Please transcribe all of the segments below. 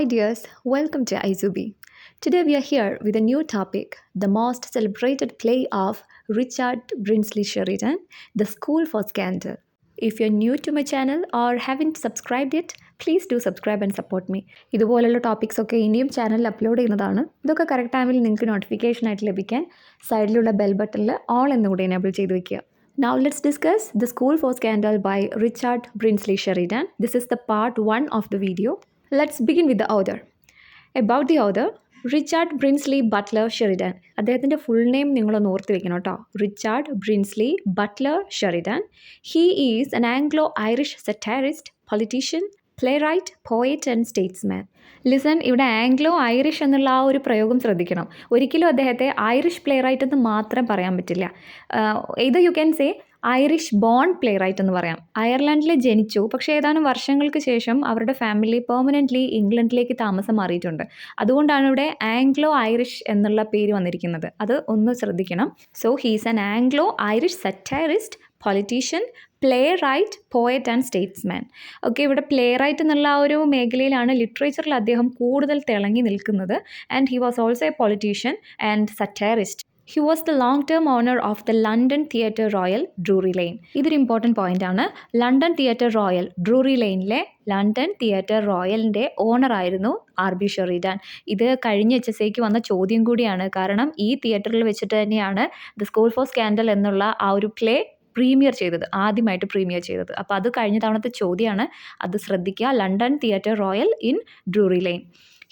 Hi dears, welcome to Izubi. Today we are here with a new topic, the most celebrated play of Richard Brinsley Sheridan, The School for Scandal. If you're new to my channel or haven't subscribed yet, please do subscribe and support me. ഇതുപോലുള്ള topics ഒക്കെ ഇനിയും ചാനലിൽ upload ചെയ്യുന്നതാണ്. ഇതൊക്കെ correct ടൈമിൽ നിങ്ങൾക്ക് notification ആയിട്ട് ലഭിക്കാൻ സൈഡിലുള്ള ബെൽ ബട്ടണിൽ ഓൾ എന്നുകൂടി എനേബിൾ ചെയ്ത് വെക്കുക. Now let's discuss The School for Scandal by Richard Brinsley Sheridan. This is the part 1 of the video. Let's begin with the author. About the author, Richard Brinsley Butler Sheridan. അദ്ദേഹത്തിൻ്റെ full name നിങ്ങളൊന്ന് ഓർത്ത് വെക്കണം കേട്ടോ. Richard Brinsley Butler Sheridan. He is an Anglo Irish satirist, politician, playwright, poet and statesman. Listen, ഇവിടെ Anglo Irish എന്നുള്ള ആ ഒരു പ്രയോഗം ശ്രദ്ധിക്കണം. ഒരിക്കലും അദ്ദേഹത്തെ ഐറിഷ് പ്ലേ റൈറ്റ് എന്ന് മാത്രം പറയാൻ പറ്റില്ല. ഇത് you can say Irish born playwright എന്ന് പറയാം. അയർലൻഡിൽ ജനിച്ചു, പക്ഷേ ഏതാനും വർഷങ്ങൾക്ക് ശേഷം അവരുടെ ഫാമിലി പെർമനൻ്റ്ലി ഇംഗ്ലണ്ടിലേക്ക് താമസം മാറിയിട്ടുണ്ട്. അതുകൊണ്ടാണ് ഇവിടെ ആംഗ്ലോ ഐറിഷ് എന്നുള്ള പേര് വന്നിരിക്കുന്നത്. അത് ഒന്ന് ശ്രദ്ധിക്കണം. So he's an Anglo Irish satirist, politician, playwright, poet and statesman. Okay, ഇവിടെ പ്ലേ റൈറ്റ് എന്നുള്ള ആ ഒരു മേഖലയിലാണ് ലിറ്ററേച്ചറിൽ അദ്ദേഹം കൂടുതൽ തിളങ്ങി നിൽക്കുന്നത്. And he was also a politician and satirist. He was the long term owner of the London theatre royal, Drury Lane. ഇതൊരു ഇമ്പോർട്ടൻറ്റ് പോയിന്റ് ആണ്. ലണ്ടൻ തിയേറ്റർ റോയൽ, ഡ്രൂറി ലെയിനിലെ ലണ്ടൻ തിയേറ്റർ റോയലിൻ്റെ ഓണറായിരുന്നു RB ഷെറിഡൻ. ഇത് കഴിഞ്ഞ HSAക്ക് വന്ന ചോദ്യം കൂടിയാണ്. കാരണം ഈ തിയേറ്ററിൽ വെച്ചിട്ട് തന്നെയാണ് ദ സ്കൂൾ ഫോർ സ്കാൻഡൽ എന്നുള്ള ആ ഒരു പ്ലേ ആദ്യമായിട്ട് പ്രീമിയർ ചെയ്തത്. അപ്പോൾ അത് കഴിഞ്ഞ തവണത്തെ ചോദ്യമാണ്, അത് ശ്രദ്ധിക്കുക. London theatre royal in Drury Lane.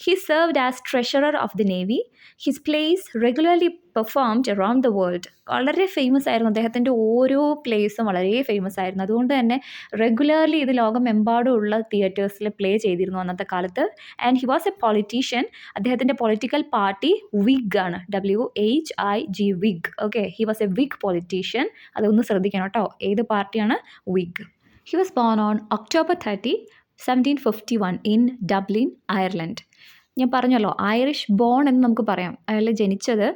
He served as treasurer of the Navy. His plays regularly performed around the world. വളരെ ഫേമസ് ആയിരുന്നു. അദ്ദേഹത്തിൻ്റെ ഓരോ പ്ലേസും വളരെ ഫേമസ് ആയിരുന്നു. അതുകൊണ്ട് തന്നെ റെഗുലർലി ഇത് ലോകമെമ്പാടുമുള്ള തിയേറ്റേഴ്സിൽ പ്ലേ ചെയ്തിരുന്നു അന്നത്തെ കാലത്ത്. And he was A politician. അദ്ദേഹത്തിൻ്റെ പൊളിറ്റിക്കൽ പാർട്ടി വിഗ് ആണ്, WHIG, wig. Okay, he was A wig politician. അതൊന്ന് ശ്രദ്ധിക്കണം കേട്ടോ, ഏത് പാർട്ടിയാണ്? Wig. He was born on October 30, 1751 in Dublin, Ireland. ഞാൻ പറഞ്ഞല്ലോ, ഐറിഷ് ബോൺ എന്ന് നമുക്ക് പറയാം. അയാൾ ജനിച്ചത്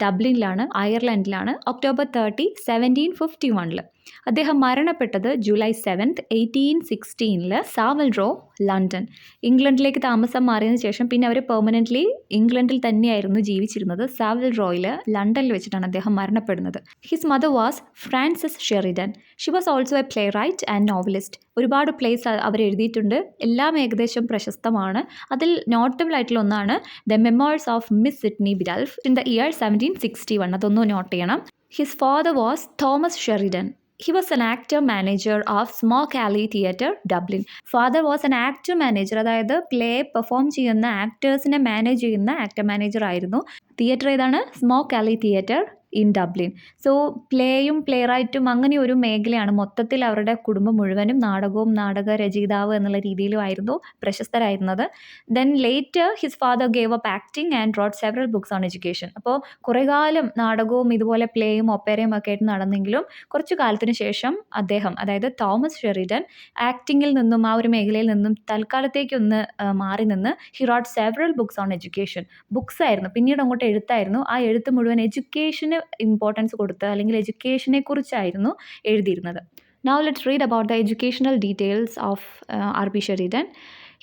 ഡബ്ലിനിലാണ്, അയർലൻഡിലാണ്, October 30, 1751. അദ്ദേഹം മരണപ്പെട്ടത് July 7, 1816 സാവൽ റോ, ലണ്ടൻ. ഇംഗ്ലണ്ടിലേക്ക് താമസം മാറിയതിനു ശേഷം പിന്നെ അവർ പെർമനൻ്റ്ലി ഇംഗ്ലണ്ടിൽ തന്നെയായിരുന്നു ജീവിച്ചിരുന്നത്. സാവൽ റോയിൽ, ലണ്ടനിൽ വെച്ചിട്ടാണ് അദ്ദേഹം മരണപ്പെടുന്നത്. His mother was Frances Sheridan. She was also a playwright and novelist. ഒരുപാട് പ്ലേസ് അവർ എഴുതിയിട്ടുണ്ട്. എല്ലാം ഏകദേശം പ്രശസ്തമാണ്. അതിൽ നോട്ടബിൾ ആയിട്ടുള്ള ഒന്നാണ് the memoirs of miss Sidney Bidulph in the year 1761. അതൊന്ന് നോട്ട് ചെയ്യണം. His father was Thomas Sheridan. He was an actor manager of Smock Alley Theatre, Dublin. Father was an actor manager, അതായത് play perform ചെയ്യുന്ന ആക്ടേഴ്സിനെ manage ചെയ്യുന്ന actor manager ആയിരുന്നു. Theatre ഏതാണ്? Smock Alley theatre in Dublin. So പ്ലേയും പ്ലേ റൈറ്റും അങ്ങനെ ഒരു മേഖലയാണ്. മൊത്തത്തിൽ അവരുടെ കുടുംബം മുഴുവനും നാടകവും നാടക രചയിതാവ് എന്നുള്ള രീതിയിലും ആയിരുന്നു പ്രശസ്തരായിരുന്നത്. Then later his father gave up acting and wrote several books on education. അപ്പോൾ കുറേ കാലം നാടകവും ഇതുപോലെ പ്ലേയും ഒപ്പേരയും ഒക്കെ ആയിട്ട് നടന്നെങ്കിലും കുറച്ചു കാലത്തിന് ശേഷം അദ്ദേഹം, അതായത് തോമസ് ഷെറിഡൻ, ആക്ടിങ്ങിൽ നിന്നും ആ ഒരു മേഖലയിൽ നിന്നും തൽക്കാലത്തേക്കൊന്ന് മാറി നിന്ന് he wrote several books on education. Books ആയിരുന്നു, പിന്നീട് അങ്ങോട്ട് എഴുത്തായിരുന്നു. ആ എഴുത്ത് മുഴുവൻ എഡ്യൂക്കേഷന് ഇമ്പോർട്ടൻസ് കൊടുത്ത് അല്ലെങ്കിൽ എഡ്യൂക്കേഷനെ കുറിച്ചായിരുന്നു എഴുതിയിരുന്നത്. Now let's read about the educational details of RB Sheridan.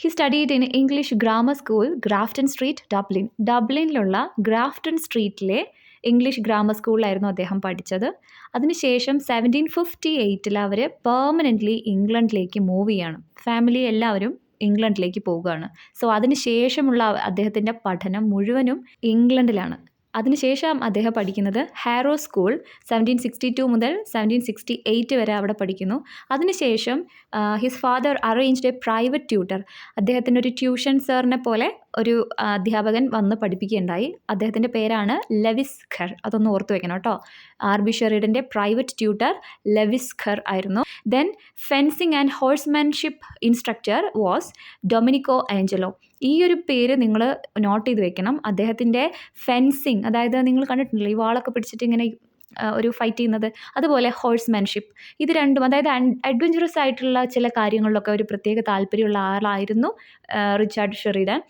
He studied in English Grammar School, Grafton Street, Dublin. ഡബ്ലിനിലുള്ള ഗ്രാഫ്റ്റൺ സ്ട്രീറ്റിലെ ഇംഗ്ലീഷ് ഗ്രാമർ സ്കൂളിലായിരുന്നു അദ്ദേഹം പഠിച്ചത്. അതിനുശേഷം 1758 അവർ പെർമനൻ്റ്ലി ഇംഗ്ലണ്ടിലേക്ക് മൂവ് ചെയ്യാണ്. ഫാമിലി എല്ലാവരും ഇംഗ്ലണ്ടിലേക്ക് പോവുകയാണ്. സോ അതിനുശേഷമുള്ള അദ്ദേഹത്തിൻ്റെ പഠനം മുഴുവനും ഇംഗ്ലണ്ടിലാണ്. അതിനുശേഷം അദ്ദേഹം പഠിക്കുന്നത് ഹാരോ സ്കൂൾ 1762 മുതൽ 1768 വരെ അവിടെ പഠിക്കുന്നു. അതിനുശേഷം his father arranged A private tutor. അദ്ദേഹത്തിൻ്റെ ഒരു ട്യൂഷൻ സാറിനെ പോലെ ഒരു അധ്യാപകൻ വന്ന് പഠിപ്പിക്കുകയുണ്ടായി. അദ്ദേഹത്തിൻ്റെ പേരാണ് ലെവിസ് ഖർ. അതൊന്ന് ഓർത്ത് വെക്കണം കേട്ടോ. RB ഷെറിഡൻ്റെ പ്രൈവറ്റ് ട്യൂട്ടർ ലെവിസ് ഖർ ആയിരുന്നു. Then fencing and horsemanship instructor was Domenico Angelo. ഈ ഒരു പേര് നിങ്ങൾ നോട്ട് ചെയ്ത് വെക്കണം. അദ്ദേഹത്തിൻ്റെ ഫെൻസിങ്, അതായത് നിങ്ങൾ കണ്ടിട്ടുണ്ടല്ലോ ഈ വാളൊക്കെ പിടിച്ചിട്ട് ഇങ്ങനെ ഒരു ഫൈറ്റ് ചെയ്യുന്നത്, അതുപോലെ ഹോഴ്സ്മാൻഷിപ്പ്, ഇത് രണ്ടും, അതായത് അഡ്വഞ്ചറസ് ആയിട്ടുള്ള ചില കാര്യങ്ങളിലൊക്കെ ഒരു പ്രത്യേക താല്പര്യമുള്ള ആളായിരുന്നു റിച്ചാർഡ് ഷെറിഡൻ.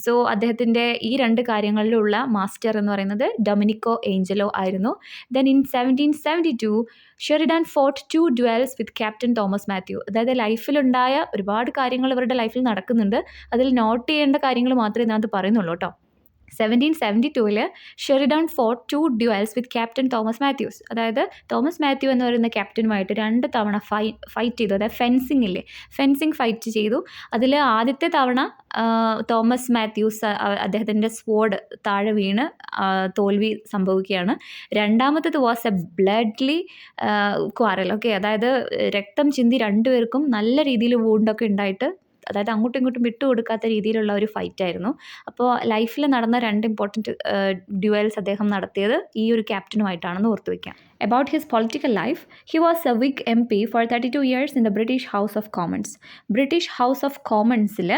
സോ അദ്ദേഹത്തിൻ്റെ ഈ 2 കാര്യങ്ങളിലുള്ള മാസ്റ്റർ എന്ന് പറയുന്നത് ഡൊമിനിക്കോ ഏഞ്ചലോ ആയിരുന്നു. Then in 1772 Sheridan fought 2 duels with captain Thomas Mathew. അതായത് ലൈഫിലുണ്ടായ ഒരുപാട് കാര്യങ്ങൾ ഇവരുടെ ലൈഫിൽ നടക്കുന്നുണ്ട്. അതിൽ നോട്ട് ചെയ്യേണ്ട കാര്യങ്ങൾ മാത്രമേ ഇതിനകത്ത് പറയുന്നുള്ളൂ കേട്ടോ. 1772 ഷെറിഡാൻ ഫോട്ട് 2 ഡ്യുവൽസ് വിത്ത് ക്യാപ്റ്റൻ തോമസ് മാത്യൂസ്. അതായത് തോമസ് മാത്യു എന്ന് പറയുന്ന ക്യാപ്റ്റനുമായിട്ട് 2 തവണ ഫൈറ്റ് ചെയ്തു. അതായത് ഫെൻസിങ് ഫൈറ്റ് ചെയ്തു. അതിൽ ആദ്യത്തെ തവണ തോമസ് മാത്യൂസ് അദ്ദേഹത്തിൻ്റെ സ്വോർഡ് താഴെ വീണ് തോൽവി സംഭവിക്കുകയാണ്. രണ്ടാമത്തേത് വാസ് എ ബ്ലഡ്ലി ക്വാറൽ. ഓക്കെ, അതായത് രക്തം ചിന്തി രണ്ടുപേർക്കും നല്ല രീതിയിൽ വൂണ്ടൊക്കെ ഉണ്ടായിട്ട്, അതായത് അങ്ങോട്ടും ഇങ്ങോട്ടും വിട്ടുകൊടുക്കാത്ത രീതിയിലുള്ള ഒരു ഫൈറ്റായിരുന്നു. അപ്പോൾ ലൈഫിൽ നടന്ന 2 ഇമ്പോർട്ടൻറ്റ് ഡ്യുവൽസ് അദ്ദേഹം നടത്തിയത് ഈ ഒരു ക്യാപ്റ്റനുമായിട്ടാണെന്ന് ഓർത്തു വയ്ക്കാം. About his political life, he was a Whig MP for 32 years in the British House of Commons. British house of കോമൺസിൽ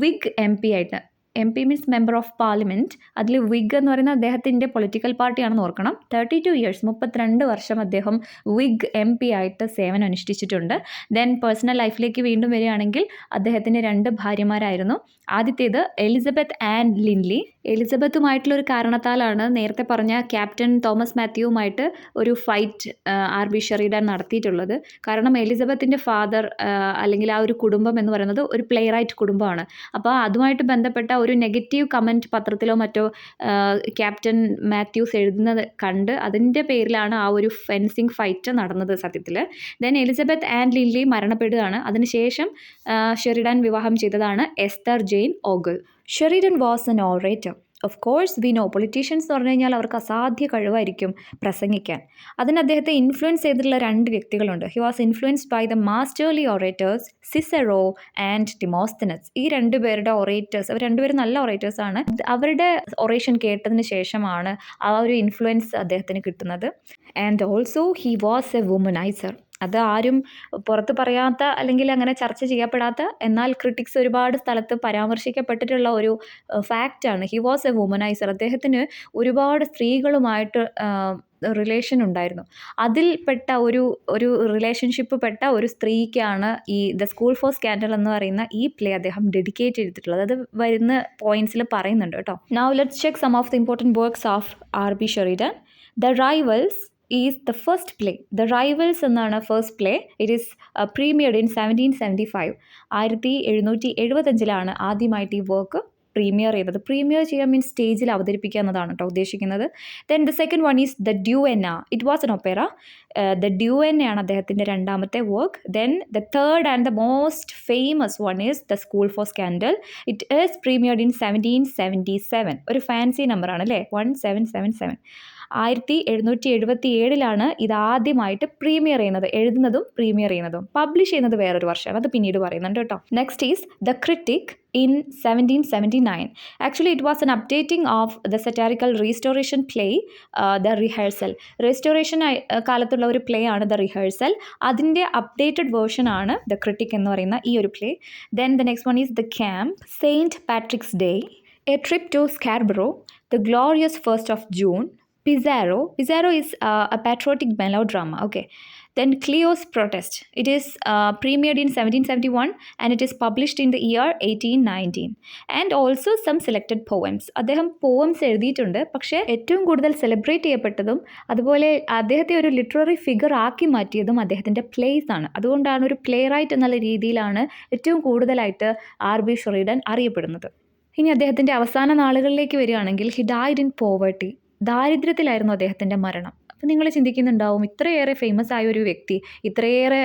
വിഗ് MP ആയിട്ട്, MP means member of parliament, അതിൽ വിഗ് എന്ന് പറയുന്ന അദ്ദേഹത്തിൻ്റെ പൊളിറ്റിക്കൽ പാർട്ടിയാണെന്ന് ഓർക്കണം. 32 years 32 വർഷം അദ്ദേഹം വിഗ് MP ആയിട്ട് സേവനം അനുഷ്ഠിച്ചിട്ടുണ്ട്. ദെൻ പേഴ്സണൽ ലൈഫിലേക്ക് വീണ്ടും വരികയാണെങ്കിൽ അദ്ദേഹത്തിന് 2 ഭാര്യമാരായിരുന്നു. ആദ്യത്തേത് എലിസബത്ത് ആൻഡ് ലിൻലി. എലിസബത്തുമായിട്ടുള്ള ഒരു കാരണത്താലാണ് നേരത്തെ പറഞ്ഞ ക്യാപ്റ്റൻ തോമസ് മാത്യുവുമായിട്ട് ഒരു ഫൈറ്റ് RB ഷെറിഡാൻ നടത്തിയിട്ടുള്ളത്. കാരണം എലിസബത്തിൻ്റെ ഫാദർ അല്ലെങ്കിൽ ആ ഒരു കുടുംബം എന്ന് പറയുന്നത് ഒരു പ്ലേ റൈറ്റ് കുടുംബമാണ്. അപ്പോൾ അതുമായിട്ട് ബന്ധപ്പെട്ട ഒരു നെഗറ്റീവ് കമൻറ്റ് പത്രത്തിലോ മറ്റോ ക്യാപ്റ്റൻ മാത്യൂസ് എഴുതുന്നത് കണ്ട് അതിൻ്റെ പേരിലാണ് ആ ഒരു ഫെൻസിങ് ഫൈറ്റ് നടന്നത് സത്യത്തിൽ. ദെൻ എലിസബത്ത് ആൻഡ് ലിൻലി മരണപ്പെടുകയാണ്. അതിനുശേഷം ഷെറിഡാൻ വിവാഹം ചെയ്തതാണ് Esther Jane Ogle. Sheridan was an orator. Of course we know, politicians എന്ന് പറഞ്ഞു കഴിഞ്ഞാൽ അവർക്ക് അസാധ്യ കഴിവായിരിക്കും പ്രസംഗിക്കാൻ. അതിന് അദ്ദേഹത്തെ ഇൻഫ്ലുവൻസ് ചെയ്തിട്ടുള്ള 2 വ്യക്തികളുണ്ട്. He was influenced by the masterly orators Cicero and Demosthenes. ഈ 2 പേരുടെ ഒറേറ്റേഴ്സ്, അവർ 2 പേരും നല്ല ഒറേറ്റേഴ്സാണ്. അവരുടെ ഒറേഷൻ കേട്ടതിന് ശേഷമാണ് ആ ഒരു ഇൻഫ്ലുവൻസ് അദ്ദേഹത്തിന് കിട്ടുന്നത്. And also he was a womaniser. അത് ആരും പുറത്ത് പറയാത്ത അല്ലെങ്കിൽ അങ്ങനെ ചർച്ച ചെയ്യപ്പെടാത്ത, എന്നാൽ ക്രിട്ടിക്സ് ഒരുപാട് സ്ഥലത്ത് പരാമർശിക്കപ്പെട്ടിട്ടുള്ള ഒരു ഫാക്റ്റാണ്. He was a womaniser. അദ്ദേഹത്തിന് ഒരുപാട് സ്ത്രീകളുമായിട്ട് റിലേഷൻ ഉണ്ടായിരുന്നു. അതിൽപ്പെട്ട ഒരു റിലേഷൻഷിപ്പ് പെട്ട ഒരു സ്ത്രീക്കാണ് ഈ ദ സ്കൂൾ ഫോർ സ്കാൻഡൽ എന്ന് പറയുന്ന ഈ പ്ലേ അദ്ദേഹം ഡെഡിക്കേറ്റ് ചെയ്തിട്ടുള്ളത്. അത് വരുന്ന പോയിന്റ്സിൽ പറയുന്നുണ്ട് കേട്ടോ. Now let's check some of the important works of RB Sheridan. The Rivals is the first play. The Rivals എന്നാണ് first play. It is premiered in 1775. 1775 ആദ്യമായിട്ട് ഈ വർക്ക് പ്രീമിയർ ചെയ്തത്. പ്രീമിയർ ചെയ്യുക മീൻസ് സ്റ്റേജിൽ അവതരിപ്പിക്കുക എന്നതാണ് കേട്ടോ ഉദ്ദേശിക്കുന്നത്. Then the second one is the Duenna. It was an opera. The ഡ്യൂവെന്നയാണ് അദ്ദേഹത്തിൻ്റെ 2ാമത്തെ work. Then the third and the most famous one is the school for scandal. It is premiered in 1777. ഒരു fancy നമ്പറാണ് അല്ലേ, 1777. 1777 ഇതാദ്യമായിട്ട് premier ചെയ്യുന്നത്, എഴുതുന്നതും premier ചെയ്യുന്നതും. Publish ചെയ്യുന്നത് വേറൊരു വർഷമാണ്, അത് പിന്നീട് പറയുന്നുണ്ട് കേട്ടോ. Next is the critic in 1779. Actually, it was an updating of the satirical restoration play, The Rehearsal. Restoration കാലത്തുള്ള ഒരു പ്ലേ ആണ് ദ റിഹേഴ്സൽ. അതിൻ്റെ അപ്ഡേറ്റഡ് വേർഷൻ ആണ് ദ ക്രിട്ടിക് എന്ന് പറയുന്ന ഈ ഒരു play. Then the next one is the camp, Saint Patrick's Day, a trip to Scarborough, the glorious 1st of June, Pizarro. Pizarro is a patriotic melodrama. Okay. Then Cleo's Protest. It is premiered in 1771 and it is published in the year 1819. And also some selected poems. അദ്ദേഹം പോവംസ് എഴുതിയിട്ടുണ്ട്. പക്ഷേ ഏറ്റവും കൂടുതൽ celebrate ചെയ്യപ്പെട്ടതും അതുപോലെ അദ്ദേഹത്തെ ഒരു literary figure ആക്കി മാറ്റിയതും അദ്ദേഹത്തിൻ്റെ പ്ലേസ് ആണ്. അതുകൊണ്ടാണ് ഒരു പ്ലേ റൈറ്റ് എന്നുള്ള രീതിയിലാണ് ഏറ്റവും കൂടുതലായിട്ട് RB ഷെറിഡൻ അറിയപ്പെടുന്നത്. ഇനി അദ്ദേഹത്തിൻ്റെ അവസാന നാളുകളിലേക്ക് വരികയാണെങ്കിൽ ഹി ഡൈഡ് ഇൻ പോവർട്ടി. ദാരിദ്ര്യത്തിലായിരുന്നു അദ്ദേഹത്തിൻ്റെ മരണം. അപ്പോൾ നിങ്ങൾ ചിന്തിക്കുന്നുണ്ടാവും, ഇത്രയേറെ ഫേമസ് ആയ ഒരു വ്യക്തി, ഇത്രയേറെ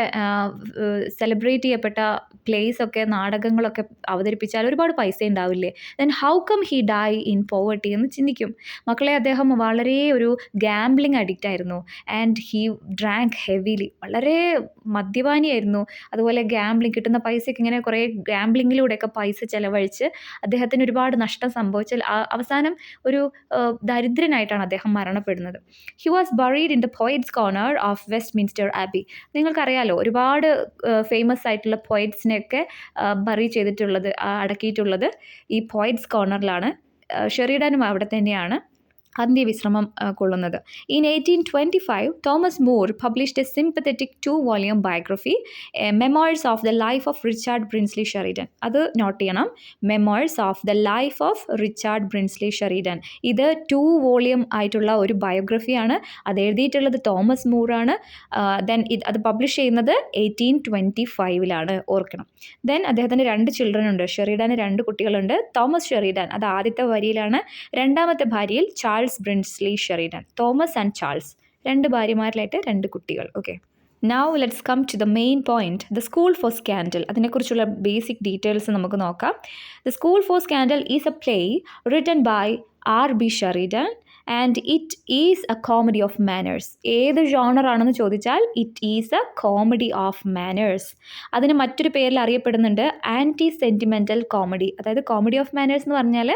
സെലിബ്രേറ്റ് ചെയ്യപ്പെട്ട പ്ലേസൊക്കെ നാടകങ്ങളൊക്കെ അവതരിപ്പിച്ചാൽ ഒരുപാട് പൈസ ഉണ്ടാവില്ലേ, then how come he die in poverty എന്ന് ചിന്തിക്കും. മക്കളെ, അദ്ദേഹം വളരെ ഒരു ഗാംബ്ലിംഗ് അഡിക്റ്റ് ആയിരുന്നു. And he drank heavily. വളരെ മദ്യപാനിയായിരുന്നു. അതുപോലെ ഗാംബ്ലിംഗ്, കിട്ടുന്ന പൈസയ്ക്ക് ഇങ്ങനെ കുറേ ഗാംബ്ലിങ്ങിലൂടെയൊക്കെ പൈസ ചെലവഴിച്ച് അദ്ദേഹത്തിന് ഒരുപാട് നഷ്ടം സംഭവിച്ചാൽ അവസാനം ഒരു ദരിദ്രനായിട്ടാണ് അദ്ദേഹം മരണപ്പെടുന്നത്. He was buried in the poets corner of Westminster Abbey. നിങ്ങൾക്കറിയാലോ, ഒരുപാട് ഫേമസ് ആയിട്ടുള്ള പോയറ്റ്സിനെയൊക്കെ ബറി ചെയ്തിട്ടുള്ളത്, അടക്കിയിട്ടുള്ളത് ഈ പോയറ്റ്സ് കോർണറിലാണ്. ഷെറിഡാനും അവിടെ തന്നെയാണ്. അന്ത്യവിശ്രമം കൊള്ളുന്നത്. In 1825 Thomas Moore published a sympathetic 2-volume biography memoirs of the life of Richard Brinsley Sheridan. അത് നോട്ട് ചെയ്യണം, memoirs of the life of Richard Brinsley Sheridan. ഇത് 2-volume ആയിട്ടുള്ള ഒരു ബയോഗ്രഫിയാണ്. അത് എഴുതിയിട്ടുള്ളത് തോമസ് മൂറാണ്. ദെൻ അത് പബ്ലിഷ് ചെയ്യുന്നത് 1825 ഓർക്കണം. ദെൻ അദ്ദേഹത്തിന് 2 ചിൽഡ്രൻ ഉണ്ട്. ഷെറിഡാന് 2 കുട്ടികളുണ്ട്. തോമസ് ഷെറിഡൻ അത് ആദ്യത്തെ വരിയിലാണ്. രണ്ടാമത്തെ ഭാര്യയിൽ Charles Brinsley Sheridan. Thomas and Charles 2 ഭാര്യമാരിലായിട്ട് 2 കുട്ടികൾ. Okay, now let's come to the main point, the school for scandal. അതിനെക്കുറിച്ചുള്ള ബേസിക് ഡീറ്റെയിൽസ് നമുക്ക് നോക്കാം. The school for scandal is a play written by R.B. Sheridan and it is a comedy of manners. ഏത് genre ആണെന്ന് ചോദിച്ചാൽ it is a comedy of manners. അതിന് മറ്റൊരു പേരിൽ അറിയപ്പെടുന്നുണ്ട് ആൻറ്റി സെൻറ്റിമെൻ്റൽ കോമഡി. അതായത് കോമഡി ഓഫ് മാനേഴ്സ് എന്ന് പറഞ്ഞാൽ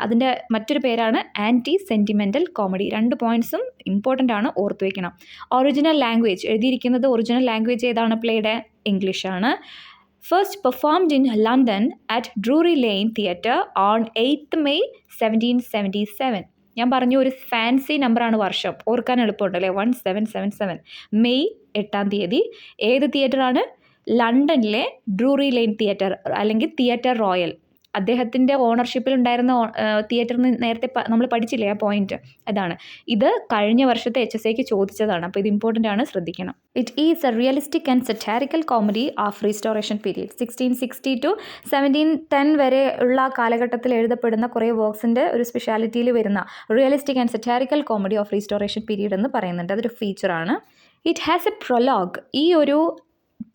അതിൻ്റെ മറ്റൊരു പേരാണ് ആൻറ്റി സെൻറ്റിമെൻ്റൽ കോമഡി. 2 പോയിൻറ്റ്സും ഇമ്പോർട്ടൻ്റ് ആണ്, ഓർത്ത് വയ്ക്കണം. ഒറിജിനൽ ലാംഗ്വേജ് എഴുതിയിരിക്കുന്നത്, ഒറിജിനൽ ലാംഗ്വേജ് ഏതാണ് പ്ലേയുടെ? ഇംഗ്ലീഷാണ്. First performed in London at Drury Lane Theatre on 8th May 1777. ഞാൻ പറഞ്ഞു ഒരു ഫാൻസി നമ്പറാണ് വർഷം, ഓർക്കാൻ എളുപ്പമുണ്ടല്ലേ, 1777. മെയ് 8-ാം തീയതി. ഏത് തിയേറ്ററാണ്? ലണ്ടനിലെ ഡ്രൂറി ലൈൻ തിയേറ്റർ അല്ലെങ്കിൽ തിയേറ്റർ റോയൽ. അദ്ദേഹത്തിൻ്റെ ഓണർഷിപ്പിൽ ഉണ്ടായിരുന്ന തിയേറ്ററിന് നേരത്തെ നമ്മൾ പഠിച്ചില്ലേ ആ പോയിന്റ്, അതാണ്. ഇത് കഴിഞ്ഞ വർഷത്തെ HSAക്ക് ചോദിച്ചതാണ്, അപ്പോൾ ഇത് ഇമ്പോർട്ടൻ്റ് ആണ്, ശ്രദ്ധിക്കണം. It is a realistic and satirical comedy of restoration period. 1660 to 1710 വരെ ഉള്ള കാലഘട്ടത്തിൽ എഴുതപ്പെടുന്ന കുറേ വർക്ക്സിൻ്റെ ഒരു സ്പെഷ്യാലിറ്റിയിൽ വരുന്ന realistic and satirical comedy of restoration period എന്ന് പറയുന്നുണ്ട്. അതൊരു ഫീച്ചറാണ്. It has a prologue. ഈ ഒരു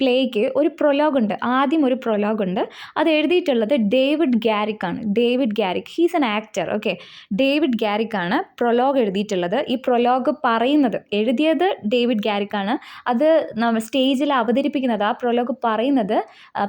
പ്ലേക്ക് ഒരു പ്രൊലോഗ് ഉണ്ട്. ആദ്യം ഒരു പ്രൊലോഗ് ഉണ്ട്. അത് എഴുതിയിട്ടുള്ളത് ഡേവിഡ് ഗാരിക് ആണ്. David Garrick, he's an actor. Okay, David Garrick ആണ് പ്രൊലോഗ് എഴുതിയിട്ടുള്ളത്. ഈ പ്രൊലോഗ് പറയുന്നത്, എഴുതിയത് ഡേവിഡ് ഗാരിക് ആണ്. അത് സ്റ്റേജിൽ അവതരിപ്പിക്കുന്നത്, ആ പ്രൊലോഗ് പറയുന്നത്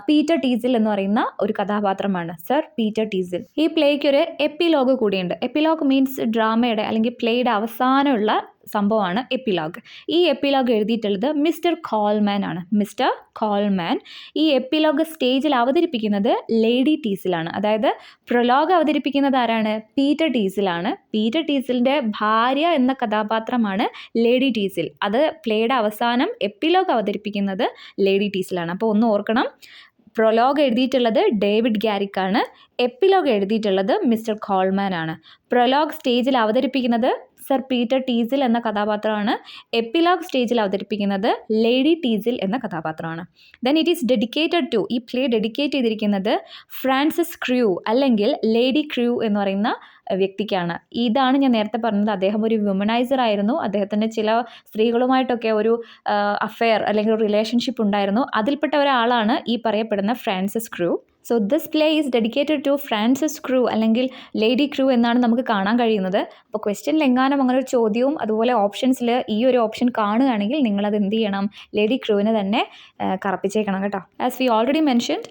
പീറ്റർ ടീസിൽ എന്ന് പറയുന്ന ഒരു കഥാപാത്രമാണ്, സർ പീറ്റർ ടീസിൽ. ഈ പ്ലേക്ക് ഒരു എപ്പിലോഗ് കൂടിയുണ്ട്. എപ്പിലോഗ് മീൻസ് ഡ്രാമയുടെ അല്ലെങ്കിൽ പ്ലേയുടെ അവസാനമുള്ള സംഭവമാണ് എപ്പിലോഗ്. ഈ എപ്പിലോഗ് എഴുതിയിട്ടുള്ളത് മിസ്റ്റർ കോൾമാൻ ആണ്. Mister Coleman. ഈ എപ്പിലോഗ് സ്റ്റേജിൽ അവതരിപ്പിക്കുന്നത് ലേഡി ടീസിലാണ്. അതായത് പ്രൊലോഗ് അവതരിപ്പിക്കുന്നത് ആരാണ്? പീറ്റർ ടീസിലാണ്. പീറ്റർ ടീസിലിൻ്റെ ഭാര്യ എന്ന കഥാപാത്രമാണ് ലേഡി ടീസിൽ. അത് പ്ലേയുടെ അവസാനം എപ്പിലോഗ് അവതരിപ്പിക്കുന്നത് ലേഡി ടീസിലാണ്. അപ്പോൾ ഒന്ന് ഓർക്കണം, പ്രൊലോഗ് എഴുതിയിട്ടുള്ളത് ഡേവിഡ് ഗാരിക് ആണ്. എപ്പിലോഗ് എഴുതിയിട്ടുള്ളത് മിസ്റ്റർ കോൾമാൻ ആണ്. പ്രൊലോഗ് സ്റ്റേജിൽ അവതരിപ്പിക്കുന്നത് സർ പീറ്റർ ടീസിൽ എന്ന കഥാപാത്രമാണ്. എപ്പിലോഗ് സ്റ്റേജിൽ അവതരിപ്പിക്കുന്നത് ലേഡി ടീസിൽ എന്ന കഥാപാത്രമാണ്. Then it is dedicated to, ഈ പ്ലേ ഡെഡിക്കേറ്റ് ചെയ്തിരിക്കുന്നത് ഫ്രാൻസിസ് ക്രൂ അല്ലെങ്കിൽ ലേഡി ക്രൂ എന്ന് പറയുന്ന വ്യക്തിക്കാണ്. ഇതാണ് ഞാൻ നേരത്തെ പറഞ്ഞത്, അദ്ദേഹം ഒരു വുമനൈസർ ആയിരുന്നു. അദ്ദേഹത്തിന് ചില സ്ത്രീകളുമായിട്ടൊക്കെ ഒരു അഫെയർ അല്ലെങ്കിൽ റിലേഷൻഷിപ്പ് ഉണ്ടായിരുന്നു. അതിൽപ്പെട്ട ഒരാളാണ് ഈ പറയപ്പെടുന്ന Francis Crewe. So this play is dedicated to Francis Crewe അല്ലെങ്കിൽ ലേഡി ക്രൂ എന്നാണ് നമുക്ക് കാണാൻ കഴിയുന്നത്. അപ്പോൾ ക്വസ്റ്റ്യനിൽ എങ്ങാനും അങ്ങനെ ഒരു ചോദ്യവും അതുപോലെ ഓപ്ഷൻസിൽ ഈ ഒരു ഓപ്ഷൻ കാണുകയാണെങ്കിൽ നിങ്ങളത് എന്ത് ചെയ്യണം? ലേഡി ക്രൂവിനെ തന്നെ കറപ്പിച്ചേക്കണം കേട്ടോ. ആസ് വി ഓൾറെഡി മെൻഷൻഡ്,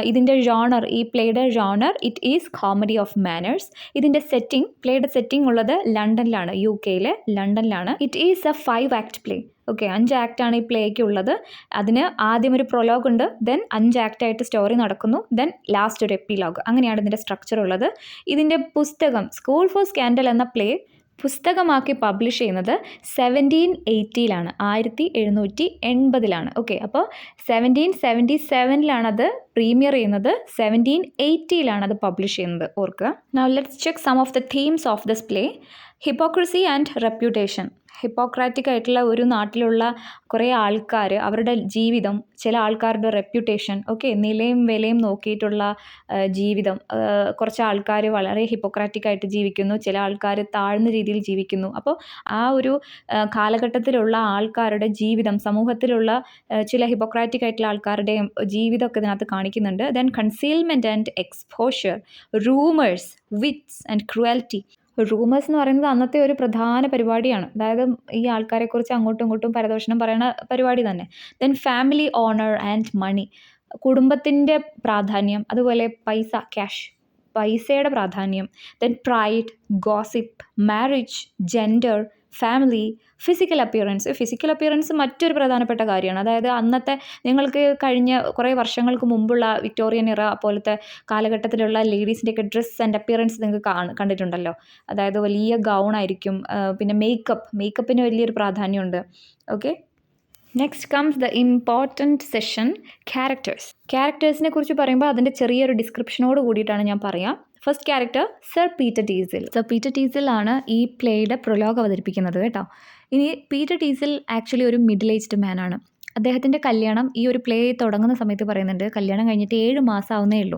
ഇതിൻ്റെ ജോണർ, ഈ പ്ലേയുടെ genre it is comedy of manners. ഇതിൻ്റെ സെറ്റിംഗ്, പ്ലേയുടെ സെറ്റിംഗ് ഉള്ളത് ലണ്ടനിലാണ്, UK-യിലെ ലണ്ടനിലാണ്. It is a 5 act play. Okay, 5 ആക്റ്റാണ് ഈ പ്ലേക്ക് ഉള്ളത്. അതിന് ആദ്യം ഒരു പ്രൊലോഗ് ഉണ്ട്, ദെൻ 5 ആക്റ്റായിട്ട് സ്റ്റോറി നടക്കുന്നു, ദെൻ ലാസ്റ്റ് ഒരു എപ്പിലോഗ്. അങ്ങനെയാണ് ഇതിൻ്റെ സ്ട്രക്ചർ ഉള്ളത്. ഇതിൻ്റെ പുസ്തകം സ്കൂൾ ഫോർ സ്കാൻഡൽ എന്ന പ്ലേ പുസ്തകമാക്കി പബ്ലിഷ് ചെയ്യുന്നത് 1780-ലാണ്, 1780-ലാണ്. ഓക്കെ, അപ്പോൾ 1777-ലാണത് പ്രീമിയർ ചെയ്യുന്നത്, 1780-ലാണ് അത് പബ്ലിഷ് ചെയ്യുന്നത്, ഓർക്കുക. Now let's check some of the themes of this play. Hypocrisy and reputation. Hippocratic ആയിട്ടുള്ള ഒരു നാട്ടിലുള്ള കുറേ ആൾക്കാർ, അവരുടെ ജീവിതം, ചില ആൾക്കാരുടെ റെപ്യൂട്ടേഷൻ, ഓക്കെ, നിലയും വിലയും നോക്കിയിട്ടുള്ള ജീവിതം. കുറച്ച് ആൾക്കാർ വളരെ ഹിപ്പോക്രാറ്റിക് ആയിട്ട് ജീവിക്കുന്നു, ചില ആൾക്കാർ താഴ്ന്ന രീതിയിൽ ജീവിക്കുന്നു. അപ്പോൾ ആ ഒരു കാലഘട്ടത്തിലുള്ള ആൾക്കാരുടെ ജീവിതം, സമൂഹത്തിലുള്ള ചില ഹിപ്പോക്രാറ്റിക് ആയിട്ടുള്ള ആൾക്കാരുടെയും ജീവിതമൊക്കെ ഇതിനകത്ത് കാണിക്കുന്നുണ്ട്. Then concealment and exposure, rumours, wits and cruelty. Rumours എന്ന് പറയുന്നത് അന്നത്തെ ഒരു പ്രധാന പരിപാടിയാണ്. അതായത് ഈ ആൾക്കാരെക്കുറിച്ച് അങ്ങോട്ടും ഇങ്ങോട്ടും പരദൂഷണം പറയുന്ന പരിപാടി തന്നെ. Then family honour and money, കുടുംബത്തിൻ്റെ പ്രാധാന്യം, അതുപോലെ പൈസ, ക്യാഷ്, പൈസയുടെ പ്രാധാന്യം. Then pride, gossip, marriage, gender, family, physical appearance മറ്റൊരു പ്രധാനപ്പെട്ട കാര്യമാണ്. അതായത് അന്നത്തെ നിങ്ങൾക്ക് കഴിഞ്ഞ കുറേ വർഷങ്ങൾക്ക് മുമ്പുള്ള വിക്ടോറിയൻ ഇറ പോലത്തെ കാലഘട്ടത്തിലുള്ള ലേഡീസിൻ്റെയൊക്കെ ഡ്രസ്സ് ആൻഡ് അപ്പിയറൻസ് നിങ്ങൾക്ക് കണ്ടിട്ടുണ്ടല്ലോ. അതായത് വലിയ ഗൗൺ ആയിരിക്കും. പിന്നെ മേക്കപ്പിന് വലിയൊരു പ്രാധാന്യമുണ്ട്. Okay, next comes the important session ക്യാരക്ടേഴ്സിനെ കുറിച്ച് പറയുമ്പോൾ അതിൻ്റെ ചെറിയൊരു ഡിസ്ക്രിപ്ഷനോട് കൂടിയിട്ടാണ് ഞാൻ പറയാം. First character sir Peter Teazle ആണ് ഈ പ്ലേയുടെ പ്രൊലോഗ് അവതരിപ്പിക്കുന്നത് കേട്ടോ. ഇനി പീറ്റർ ടീസിൽ ആക്ച്വലി ഒരു മിഡിൽ ഏജ്ഡ് മാൻ ആണ്. അദ്ദേഹത്തിൻ്റെ കല്യാണം ഈ ഒരു പ്ലേ തുടങ്ങുന്ന സമയത്ത് പറയുന്നുണ്ട്, കല്യാണം കഴിഞ്ഞിട്ട് 7 മാസം ആവുന്നേ ഉള്ളൂ.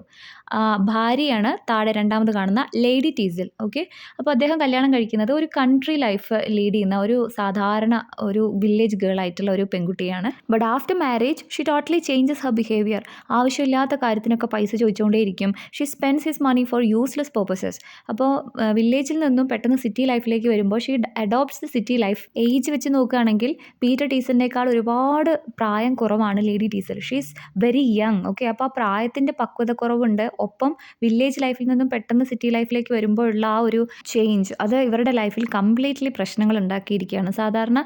ഭാര്യയാണ് താഴെ രണ്ടാമത് കാണുന്ന ലേഡി ടീസിൽ. ഓക്കെ, അപ്പോൾ അദ്ദേഹം കല്യാണം കഴിക്കുന്നത് ഒരു കൺട്രി ലൈഫ് ലീഡ് ചെയ്യുന്ന ഒരു സാധാരണ ഒരു വില്ലേജ് ഗേൾ ആയിട്ടുള്ള ഒരു പെൺകുട്ടിയാണ്. But after marriage she totally changes her behaviour. ആവശ്യമില്ലാത്ത കാര്യത്തിനൊക്കെ പൈസ ചോദിച്ചുകൊണ്ടേയിരിക്കും. She spends his money for useless purposes. അപ്പോൾ വില്ലേജിൽ നിന്നും പെട്ടെന്ന് സിറ്റി ലൈഫിലേക്ക് വരുമ്പോൾ she adopts the city life. Age വെച്ച് നോക്കുകയാണെങ്കിൽ പീറ്റർ ടീസലിനേക്കാൾ ഒരുപാട് പ്രായം കുറവാണ് lady Teazle. She is very young. Okay, അപ്പോൾ ആ പ്രായത്തിൻ്റെ പക്വത കുറവുണ്ട്. ഒപ്പം വില്ലേജ് ലൈഫിൽ നിന്നും പെട്ടെന്ന് സിറ്റി ലൈഫിലേക്ക് വരുമ്പോഴുള്ള ആ ഒരു ചേഞ്ച് അത് ഇവരുടെ ലൈഫിൽ കംപ്ലീറ്റ്ലി പ്രശ്നങ്ങൾ ഉണ്ടാക്കിയിരിക്കുകയാണ്. സാധാരണ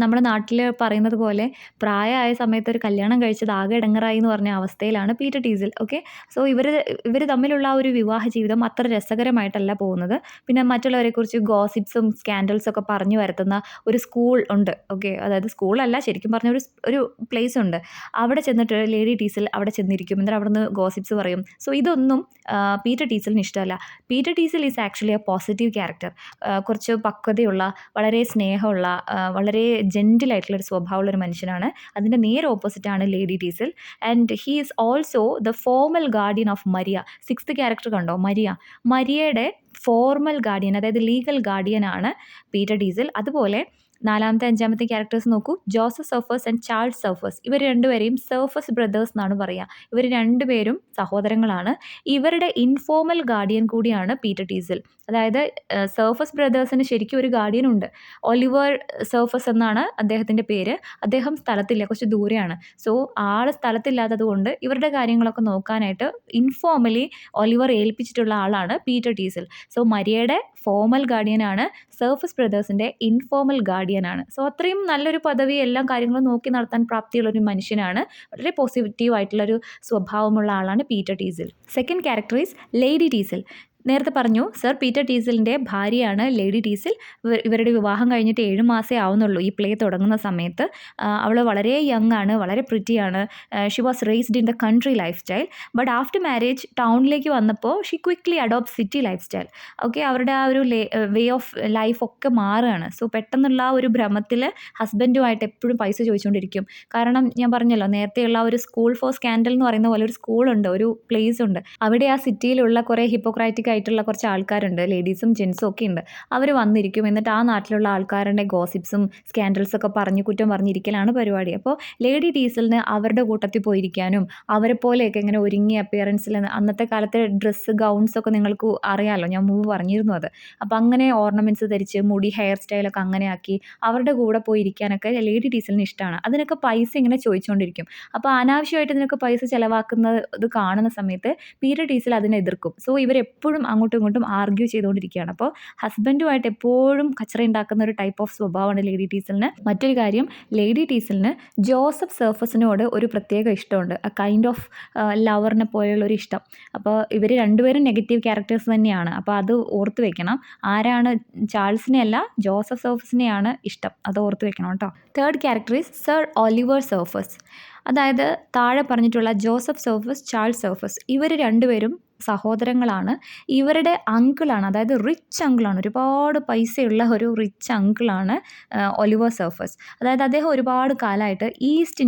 നമ്മുടെ നാട്ടിൽ പറയുന്നത് പോലെ പ്രായമായ സമയത്ത് ഒരു കല്യാണം കഴിച്ചത് ആകെ ഇടങ്ങറായി എന്ന് പറഞ്ഞ അവസ്ഥയിലാണ് പീറ്റർ ടീസിൽ. ഓക്കെ, സോ ഇവർ തമ്മിലുള്ള ഒരു വിവാഹ ജീവിതം അത്ര രസകരമായിട്ടല്ല പോകുന്നത്. പിന്നെ മറ്റുള്ളവരെക്കുറിച്ച് ഗോസിപ്സും സ്കാൻഡൽസും ഒക്കെ പറഞ്ഞു വരുത്തുന്ന ഒരു സ്കൂൾ ഉണ്ട്. ഓക്കെ, അതായത് സ്കൂളല്ല, ശരിക്കും പറഞ്ഞ ഒരു പ്ലേസ് ഉണ്ട്. അവിടെ ചെന്നിട്ട് ലേഡി ടീസിൽ അവിടെ ചെന്നിരിക്കും. എന്നിട്ട് അവിടെ നിന്ന് ഗോസിപ്സ് പറയും. സോ ഇതൊന്നും പീറ്റർ ടീസലിന് ഇഷ്ടമല്ല. Peter Teazle is actually a positive character. കുറച്ച് പക്വതയുള്ള, വളരെ സ്നേഹമുള്ള, വളരെ ജെൻറ്റിലായിട്ടുള്ളൊരു സ്വഭാവമുള്ളൊരു മനുഷ്യനാണ്. അതിൻ്റെ നേരെ ഓപ്പോസിറ്റാണ് lady Teazle. And he is also the formal guardian of Maria. 6th character കണ്ടോ, മരിയയുടെ ഫോർമൽ ഗാർഡിയൻ, അതായത് ലീഗൽ ഗാർഡിയനാണ് പീറ്റർ ടീസൽ. അതുപോലെ 4ാമത്തെ 5ാമത്തെ ക്യാരക്ടേഴ്സ് നോക്കൂ, Joseph Surface and Charles Surface. ഇവർ രണ്ടുപേരെയും സർഫസ് ബ്രദേഴ്സ് എന്നാണ് പറയുക. ഇവർ രണ്ടുപേരും സഹോദരങ്ങളാണ്. ഇവരുടെ ഇൻഫോർമൽ ഗാർഡിയൻ കൂടിയാണ് പീറ്റർ ടീസൽ. അതായത് സർഫസ് ബ്രദേഴ്സിന് ശരിക്കും ഒരു ഗാർഡിയൻ ഉണ്ട്. ഒലിവർ സർഫസ് എന്നാണ് അദ്ദേഹത്തിൻ്റെ പേര്. അദ്ദേഹം സ്ഥലത്തില്ല, കുറച്ച് ദൂരെയാണ്. സോ ആൾ സ്ഥലത്തില്ലാത്തത് കൊണ്ട് ഇവരുടെ കാര്യങ്ങളൊക്കെ നോക്കാനായിട്ട് ഇൻഫോർമലി ഒലിവർ ഏൽപ്പിച്ചിട്ടുള്ള ആളാണ് പീറ്റർ ടീസൽ. സോ മരിയയുടെ ഫോർമൽ ഗാർഡിയനാണ്, സർഫസ് ബ്രദേഴ്സിൻ്റെ ഇൻഫോർമൽ ഗാർഡിയനാണ്. സോ അത്രയും നല്ലൊരു പദവി, എല്ലാ കാര്യങ്ങളും നോക്കി നടത്താൻ പ്രാപ്തിയുള്ളൊരു മനുഷ്യനാണ്. വളരെ പോസിറ്റീവായിട്ടുള്ളൊരു സ്വഭാവമുള്ള ആളാണ് Peter Teazle. Second character is lady Teazle. നേരത്തെ പറഞ്ഞു, സർ പീറ്റർ ടീസലിൻ്റെ ഭാര്യയാണ് ലേഡി ടീസൽ. ഇവരുടെ വിവാഹം കഴിഞ്ഞിട്ട് 7 മാസമേ ആവുന്നുള്ളൂ ഈ പ്ലേ തുടങ്ങുന്ന സമയത്ത്. അവൾ വളരെ യങ് ആണ്, വളരെ പ്രിറ്റിയാണ്. She was raised in the country lifestyle. But after marriage ടൗണിലേക്ക് വന്നപ്പോൾ she quickly adopt city lifestyle. Okay, അവരുടെ ആ ഒരു വേ ഓഫ് ലൈഫൊക്കെ മാറുകയാണ്. സോ പെട്ടെന്നുള്ള ആ ഒരു ഭ്രമത്തിൽ ഹസ്ബൻഡുമായിട്ട് എപ്പോഴും പൈസ ചോദിച്ചുകൊണ്ടിരിക്കും. കാരണം ഞാൻ പറഞ്ഞല്ലോ, നേരത്തെയുള്ള ഒരു സ്കൂൾ ഫോർ സ്കാൻഡൽ എന്ന് പറയുന്ന പോലെ ഒരു സ്കൂളുണ്ട്, ഒരു പ്ലേസ് ഉണ്ട്. അവിടെ ആ സിറ്റിയിലുള്ള കുറേ ഹിപ്പോക്രാറ്റിക് ആയിട്ടുള്ള കുറച്ച് ആൾക്കാരുണ്ട്, ലേഡീസും ജെൻസും ഒക്കെ ഉണ്ട്. അവർ വന്നിരിക്കും. എന്നിട്ട് ആ നാട്ടിലുള്ള ആൾക്കാരുടെ ഗോസിപ്സും സ്കാൻഡൽസൊക്കെ കുറ്റം പറഞ്ഞിരിക്കലാണ് പരിപാടി. അപ്പോൾ ലേഡി ടീസലിന് അവരുടെ കൂട്ടത്തിൽ പോയിരിക്കാനും അവരെ പോലെയൊക്കെ ഇങ്ങനെ ഒരുങ്ങിയ അപ്പിയറൻസിൽ, അന്നത്തെ കാലത്തെ ഡ്രസ്സ് ഗൗൺസൊക്കെ നിങ്ങൾക്ക് അറിയാമല്ലോ, ഞാൻ മുമ്പ് പറഞ്ഞിരുന്നു അത്. അപ്പോൾ അങ്ങനെ ഓർണമെൻറ്റ്സ് ധരിച്ച് മുടി ഹെയർ സ്റ്റൈലൊക്കെ അങ്ങനെ ആക്കി അവരുടെ കൂടെ പോയിരിക്കാനൊക്കെ ലേഡി ടീസലിന് ഇഷ്ടമാണ്. അതിനൊക്കെ പൈസ ഇങ്ങനെ ചോദിച്ചുകൊണ്ടിരിക്കും. അപ്പോൾ അനാവശ്യമായിട്ട് ഇതിനൊക്കെ പൈസ ചിലവാക്കുന്നത് കാണുന്ന സമയത്ത് പീറ്റർ ടീസൽ അതിനെ എതിർക്കും. സോ ഇവരെപ്പോഴും അങ്ങോട്ടും ഇങ്ങോട്ടും ആർഗ്യൂ ചെയ്തുകൊണ്ടിരിക്കുകയാണ്. അപ്പോൾ ഹസ്ബൻഡുമായിട്ട് എപ്പോഴും കച്ചറ ഉണ്ടാക്കുന്ന ഒരു ടൈപ്പ് ഓഫ് സ്വഭാവമാണ് ലേഡി ടീസലിന്. മറ്റൊരു കാര്യം, ലേഡി ടീസലിന് ജോസഫ് സർഫസിനോട് ഒരു പ്രത്യേക ഇഷ്ടമുണ്ട്, ആ കൈൻഡ് ഓഫ് ലവറിനെ പോലെയുള്ളൊരു ഇഷ്ടം. അപ്പോൾ ഇവർ രണ്ടുപേരും നെഗറ്റീവ് ക്യാരക്ടേഴ്സ് തന്നെയാണ്. അപ്പോൾ അത് ഓർത്ത് വെക്കണം. ആരാണ്, ചാൾസിനെ അല്ല, ജോസഫ് സർഫസിനെയാണ് ഇഷ്ടം. അത് ഓർത്ത് വെക്കണം കേട്ടോ. Third character is sir Oliver Surface. അതായത് താഴെ പറഞ്ഞിട്ടുള്ള ജോസഫ് സർഫസ്, ചാൾസ് സർഫസ്, ഇവർ രണ്ടുപേരും സഹോദരങ്ങളാണ്. ഇവരുടെ അങ്കിളാണ്, അതായത് റിച്ച് അങ്കിളാണ്, ഒരുപാട് പൈസയുള്ള ഒരു റിച്ച് അങ്കിളാണ് ഒലിവർ സർഫസ്. അതായത് അദ്ദേഹം ഒരുപാട് കാലമായിട്ട് ഈസ്റ്റ്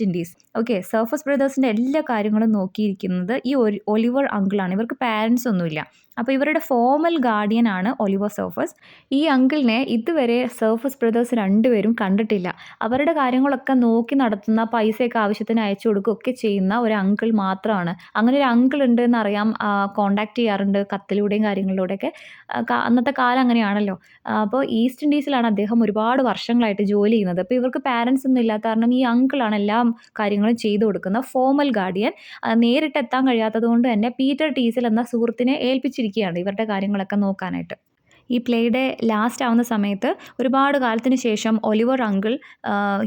ഇൻഡീസ്. ഓക്കെ, സർഫസ് ബ്രദേഴ്സിൻ്റെ എല്ലാ കാര്യങ്ങളും നോക്കിയിരിക്കുന്നത് ഈ ഒലിവർ അങ്കിളാണ്. ഇവർക്ക് പാരൻസ് ഒന്നുമില്ല. അപ്പോൾ ഇവരുടെ ഫോർമൽ ഗാർഡിയനാണ് ഒലിവർ സർഫസ്. ഈ അങ്കിളിനെ ഇതുവരെ സർഫസ് ബ്രദേഴ്സ് രണ്ടുപേരും കണ്ടിട്ടില്ല. അവരുടെ കാര്യങ്ങളൊക്കെ നോക്കി നടത്തുന്ന, പൈസയൊക്കെ ആവശ്യത്തിന് അയച്ചു കൊടുക്കുകയൊക്കെ ചെയ്യുന്ന ഒരു അങ്കിൾ മാത്രമാണ്. അങ്ങനെ ഒരു അങ്കിൾ ഉണ്ട് എന്നറിയാം, കോണ്ടാക്ട് ചെയ്യാറുണ്ട് കത്തിലൂടെയും കാര്യങ്ങളിലൂടെയൊക്കെ. അന്നത്തെ കാലം അങ്ങനെയാണല്ലോ. അപ്പോൾ ഈസ്റ്റ് ഇൻഡീസിലാണ് അദ്ദേഹം ഒരുപാട് വർഷങ്ങളായിട്ട് ജോലി ചെയ്യുന്നത്. അപ്പോൾ ഇവർക്ക് പാരൻസ് ഒന്നും ഇല്ലാത്ത കാരണം ഈ അങ്കിളാണ് എല്ലാ കാര്യങ്ങളും ചെയ്തു കൊടുക്കുന്ന ഫോർമൽ ഗാർഡിയൻ. നേരിട്ട് എത്താൻ കഴിയാത്തത് കൊണ്ട് തന്നെ പീറ്റർ ടീസൽ എന്ന സുഹൃത്തിനെ ഏൽപ്പിച്ചിരിക്കുകയാണ് ഇവരുടെ കാര്യങ്ങളൊക്കെ നോക്കാനായിട്ട്. ഈ പ്ലേയുടെ ലാസ്റ്റ് ആവുന്ന സമയത്ത് ഒരുപാട് കാലത്തിന് ശേഷം Oliver uncle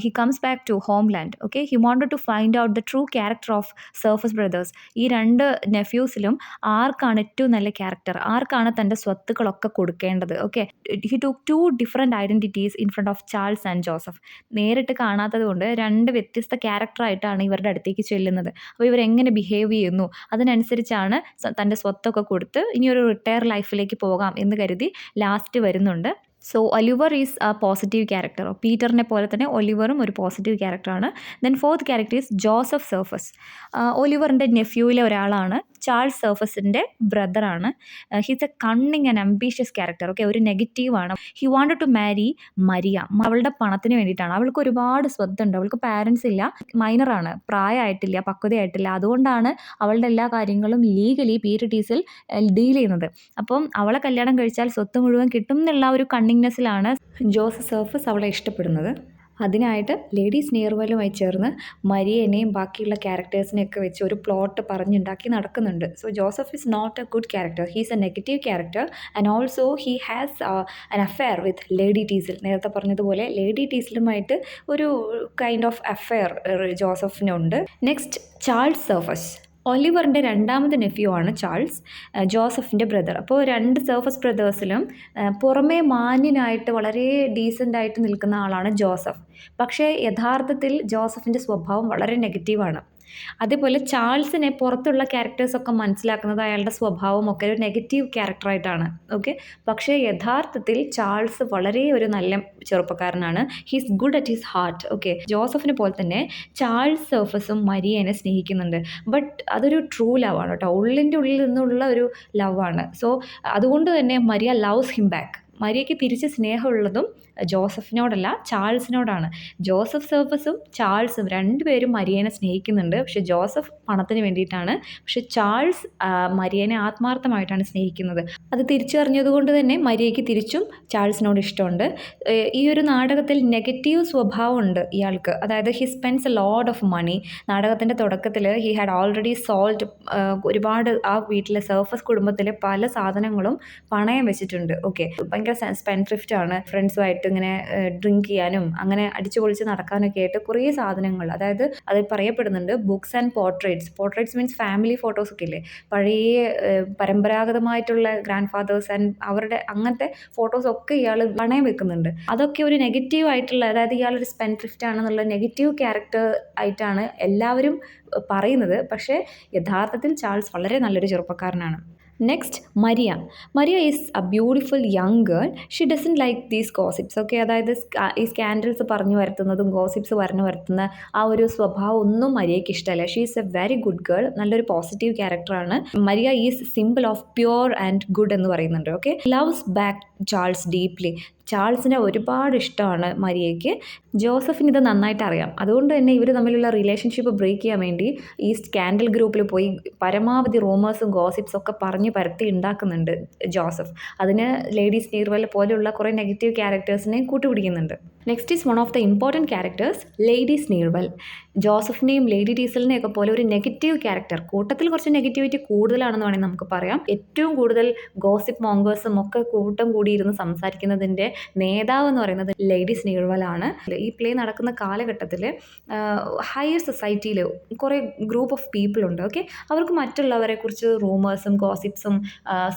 he comes back to homeland. Okay, he wanted to find out the true character of Surface brothers. ഈ രണ്ട് നെഫ്യൂസിലും ആർക്കാണ് ഏറ്റവും നല്ല ക്യാരക്ടർ, ആർക്കാണ് തൻ്റെ സ്വത്തുക്കളൊക്കെ കൊടുക്കേണ്ടത്. Okay, he took 2 different identities in front of Charles and Joseph. നേരിട്ട് കാണാത്തത് കൊണ്ട് രണ്ട് വ്യത്യസ്ത ക്യാരക്ടറായിട്ടാണ് ഇവരുടെ അടുത്തേക്ക് ചെല്ലുന്നത്. അപ്പോൾ ഇവരെങ്ങനെ ബിഹേവ് ചെയ്യുന്നു അതിനനുസരിച്ചാണ് തൻ്റെ സ്വത്തൊക്കെ കൊടുത്ത് ഇനിയൊരു റിട്ടയർ ലൈഫിലേക്ക് പോകാം എന്ന് കരുതി ലാസ്റ്റ് വരുന്നുണ്ട്. So Oliver is a positive character. പീറ്ററിനെ പോലെ തന്നെ ഒലിവറും ഒരു പോസിറ്റീവ് ക്യാരക്ടറാണ്. Then fourth character is Joseph Surface. ഒലിവറിൻ്റെ നെഫ്യൂവിലെ ഒരാളാണ്. ചാൾസ് സർഫസിൻ്റെ ബ്രദറാണ്. He's a cunning and ambitious character. Okay, ഒരു നെഗറ്റീവാണ്. He wanted to marry Maria. അവളുടെ പണത്തിന് വേണ്ടിയിട്ടാണ്. അവൾക്ക് ഒരുപാട് സ്വത്തുണ്ട്, അവൾക്ക് പാരൻസ് ഇല്ല, മൈനറാണ്, പ്രായമായിട്ടില്ല, പക്വതയായിട്ടില്ല. അതുകൊണ്ടാണ് അവളുടെ എല്ലാ കാര്യങ്ങളും ലീഗലി പീരിറ്റീസിൽ ഡീൽ ചെയ്യുന്നത്. അപ്പം അവളെ കല്യാണം കഴിച്ചാൽ സ്വത്ത് മുഴുവൻ കിട്ടും എന്നുള്ള ഒരു കണ്ണിങ്നെസ്സിലാണ് ജോസഫ് സർഫസ് അവളെ ഇഷ്ടപ്പെടുന്നത്. അതിനായിട്ട് ലേഡി സ്നീർവലുമായി ചേർന്ന് മരിയനെയും ബാക്കിയുള്ള ക്യാരക്ടേഴ്സിനെയൊക്കെ വെച്ച് ഒരു പ്ലോട്ട് പറഞ്ഞുണ്ടാക്കി നടക്കുന്നുണ്ട്. So Joseph is not a good character, he's a negative character and also he has an affair with lady Teazle. നേരത്തെ പറഞ്ഞതുപോലെ ലേഡി ടീസിലുമായിട്ട് ഒരു കൈൻഡ് ഓഫ് അഫെയർ ജോസഫിനുണ്ട്. Next, Charles Surface. ഒലിവറിൻ്റെ രണ്ടാമത്തെ നെഫ്യൂ ആണ് ചാൾസ്, ജോസഫിൻ്റെ ബ്രദർ. അപ്പോൾ രണ്ട് സർഫസ് ബ്രദേഴ്സിലും പുറമേ മാന്യനായിട്ട് വളരെ ഡീസൻ്റായിട്ട് നിൽക്കുന്ന ആളാണ് ജോസഫ്. പക്ഷേ യഥാർത്ഥത്തിൽ ജോസഫിൻ്റെ സ്വഭാവം വളരെ നെഗറ്റീവാണ്. അതേപോലെ ചാൾസിനെ പുറത്തുള്ള ക്യാരക്ടേഴ്സൊക്കെ മനസ്സിലാക്കുന്നത് അയാളുടെ സ്വഭാവമൊക്കെ ഒരു നെഗറ്റീവ് ക്യാരക്ടറായിട്ടാണ്. ഓക്കെ, പക്ഷേ യഥാർത്ഥത്തിൽ ചാൾസ് വളരെ ഒരു നല്ല ചെറുപ്പക്കാരനാണ്. He's good at his heart. Okay, ജോസഫിനെ പോലെ തന്നെ ചാൾസ് സർഫസും മരിയനെ സ്നേഹിക്കുന്നുണ്ട്. ബട്ട് അതൊരു ട്രൂ ലവ് ആണ് കേട്ടോ, ഉള്ളിൻ്റെ ഉള്ളിൽ നിന്നുള്ള ഒരു ലവാണ്. സോ അതുകൊണ്ട് തന്നെ മരിയ ലവ്സ് ഹിം ബാക്ക്. മരിയയ്ക്ക് തിരിച്ച് സ്നേഹമുള്ളതും ജോസഫിനോടല്ല, ചാൾസിനോടാണ്. ജോസഫ് സർഫസും ചാൾസും രണ്ടുപേരും മരിയനെ സ്നേഹിക്കുന്നുണ്ട്. പക്ഷേ ജോസഫ് പണത്തിന് വേണ്ടിയിട്ടാണ്, പക്ഷേ ചാൾസ് മരിയനെ ആത്മാർത്ഥമായിട്ടാണ് സ്നേഹിക്കുന്നത്. അത് തിരിച്ചറിഞ്ഞതുകൊണ്ട് തന്നെ മരിയയ്ക്ക് തിരിച്ചും ചാൾസിനോട് ഇഷ്ടമുണ്ട്. ഈ ഒരു നാടകത്തിൽ നെഗറ്റീവ് സ്വഭാവമുണ്ട് ഇയാൾക്ക്, അതായത് he spends a lot of money. നാടകത്തിൻ്റെ തുടക്കത്തിൽ ഹി ഹാഡ് ഓൾറെഡി സോൾഡ് ഒരുപാട് ആ വീട്ടിലെ സർഫസ് കുടുംബത്തിലെ പല സാധനങ്ങളും പണയം വെച്ചിട്ടുണ്ട്. ഓക്കെ, ഭയങ്കര സ്പെൻഡ്രിഫ്റ്റ് ആണ്. ഫ്രണ്ട്സുമായിട്ട് ഇങ്ങനെ ഡ്രിങ്ക് ചെയ്യാനും അങ്ങനെ അടിച്ചു പൊളിച്ച് നടക്കാനൊക്കെ ആയിട്ട് കുറേ സാധനങ്ങൾ, അതായത് അത് പറയപ്പെടുന്നുണ്ട് books and portraits means family ഫോട്ടോസൊക്കെ ഇല്ലേ, പഴയ പരമ്പരാഗതമായിട്ടുള്ള ഗ്രാൻഡ് ഫാദേഴ്സ് ആൻഡ് അവരുടെ അങ്ങനത്തെ ഫോട്ടോസൊക്കെ ഇയാൾ പണയം വെക്കുന്നുണ്ട്. അതൊക്കെ ഒരു നെഗറ്റീവ് ആയിട്ടുള്ള, അതായത് ഇയാളൊരു സ്പെൻഡ്രിഫ്റ്റ് ആണെന്നുള്ള നെഗറ്റീവ് ക്യാരക്ടർ ആയിട്ടാണ് എല്ലാവരും പറയുന്നത്. പക്ഷേ യഥാർത്ഥത്തിൽ ചാൾസ് വളരെ നല്ലൊരു ചെറുപ്പക്കാരനാണ്. Next, Maria is a beautiful young girl. She doesn't like these gossips. Okay, അതായത് ഈ സ്കാൻഡൽസ് പറഞ്ഞു വരുത്തുന്നതും ഗോസിപ്സ് പറഞ്ഞു വരുത്തുന്ന ആ ഒരു സ്വഭാവം ഒന്നും മരിയയ്ക്ക് ഇഷ്ടമല്ല. She is a very good girl, നല്ലൊരു പോസിറ്റീവ് ക്യാരക്ടറാണ്. Maria is simple of pure and good എന്ന് പറയുന്നുണ്ട്. Okay, loves back Charles deeply. ചാൾസിനെ ഒരുപാട് ഇഷ്ടമാണ് മരിയയ്ക്ക്. ജോസഫിന് ഇത് നന്നായിട്ട് അറിയാം. അതുകൊണ്ട് തന്നെ ഇവർ തമ്മിലുള്ള റിലേഷൻഷിപ്പ് ബ്രേക്ക് ചെയ്യാൻ വേണ്ടി ഈ സ്കാൻഡൽ ഗ്രൂപ്പിൽ പോയി പരമാവധി റൂമേഴ്സും ഗോസിപ്സും ഒക്കെ പറഞ്ഞ് പരത്തി ഉണ്ടാക്കുന്നുണ്ട് ജോസഫ്. അതിന് ലേഡി സ്നീർവെൽ പോലെയുള്ള കുറേ നെഗറ്റീവ് ക്യാരക്ടേഴ്സിനെ കൂട്ടുപിടിക്കുന്നുണ്ട്. Next is one of the important characters, lady Sneerwell. ജോസഫിനെയും ലേഡി ടീസലിനെയൊക്കെ പോലെ ഒരു നെഗറ്റീവ് ക്യാരക്ടർ, കൂട്ടത്തിൽ കുറച്ച് നെഗറ്റിവിറ്റി കൂടുതലാണെന്ന് വേണമെങ്കിൽ നമുക്ക് പറയാം. ഏറ്റവും കൂടുതൽ ഗോസിപ്പ് മോങ്കേഴ്സും ഒക്കെ കൂട്ടം കൂടിയിരുന്ന് സംസാരിക്കുന്നതിൻ്റെ നേതാവ് എന്ന് പറയുന്നത് ലേഡി സ്നീർവെൽ ആണ്. ഈ പ്ലേ നടക്കുന്ന കാലഘട്ടത്തിൽ ഹയർ സൊസൈറ്റിയിൽ കുറേ ഗ്രൂപ്പ് ഓഫ് പീപ്പിൾ ഉണ്ട്. ഓക്കെ, അവർക്ക് മറ്റുള്ളവരെ കുറിച്ച് റൂമേഴ്സും ഗോസിപ്സും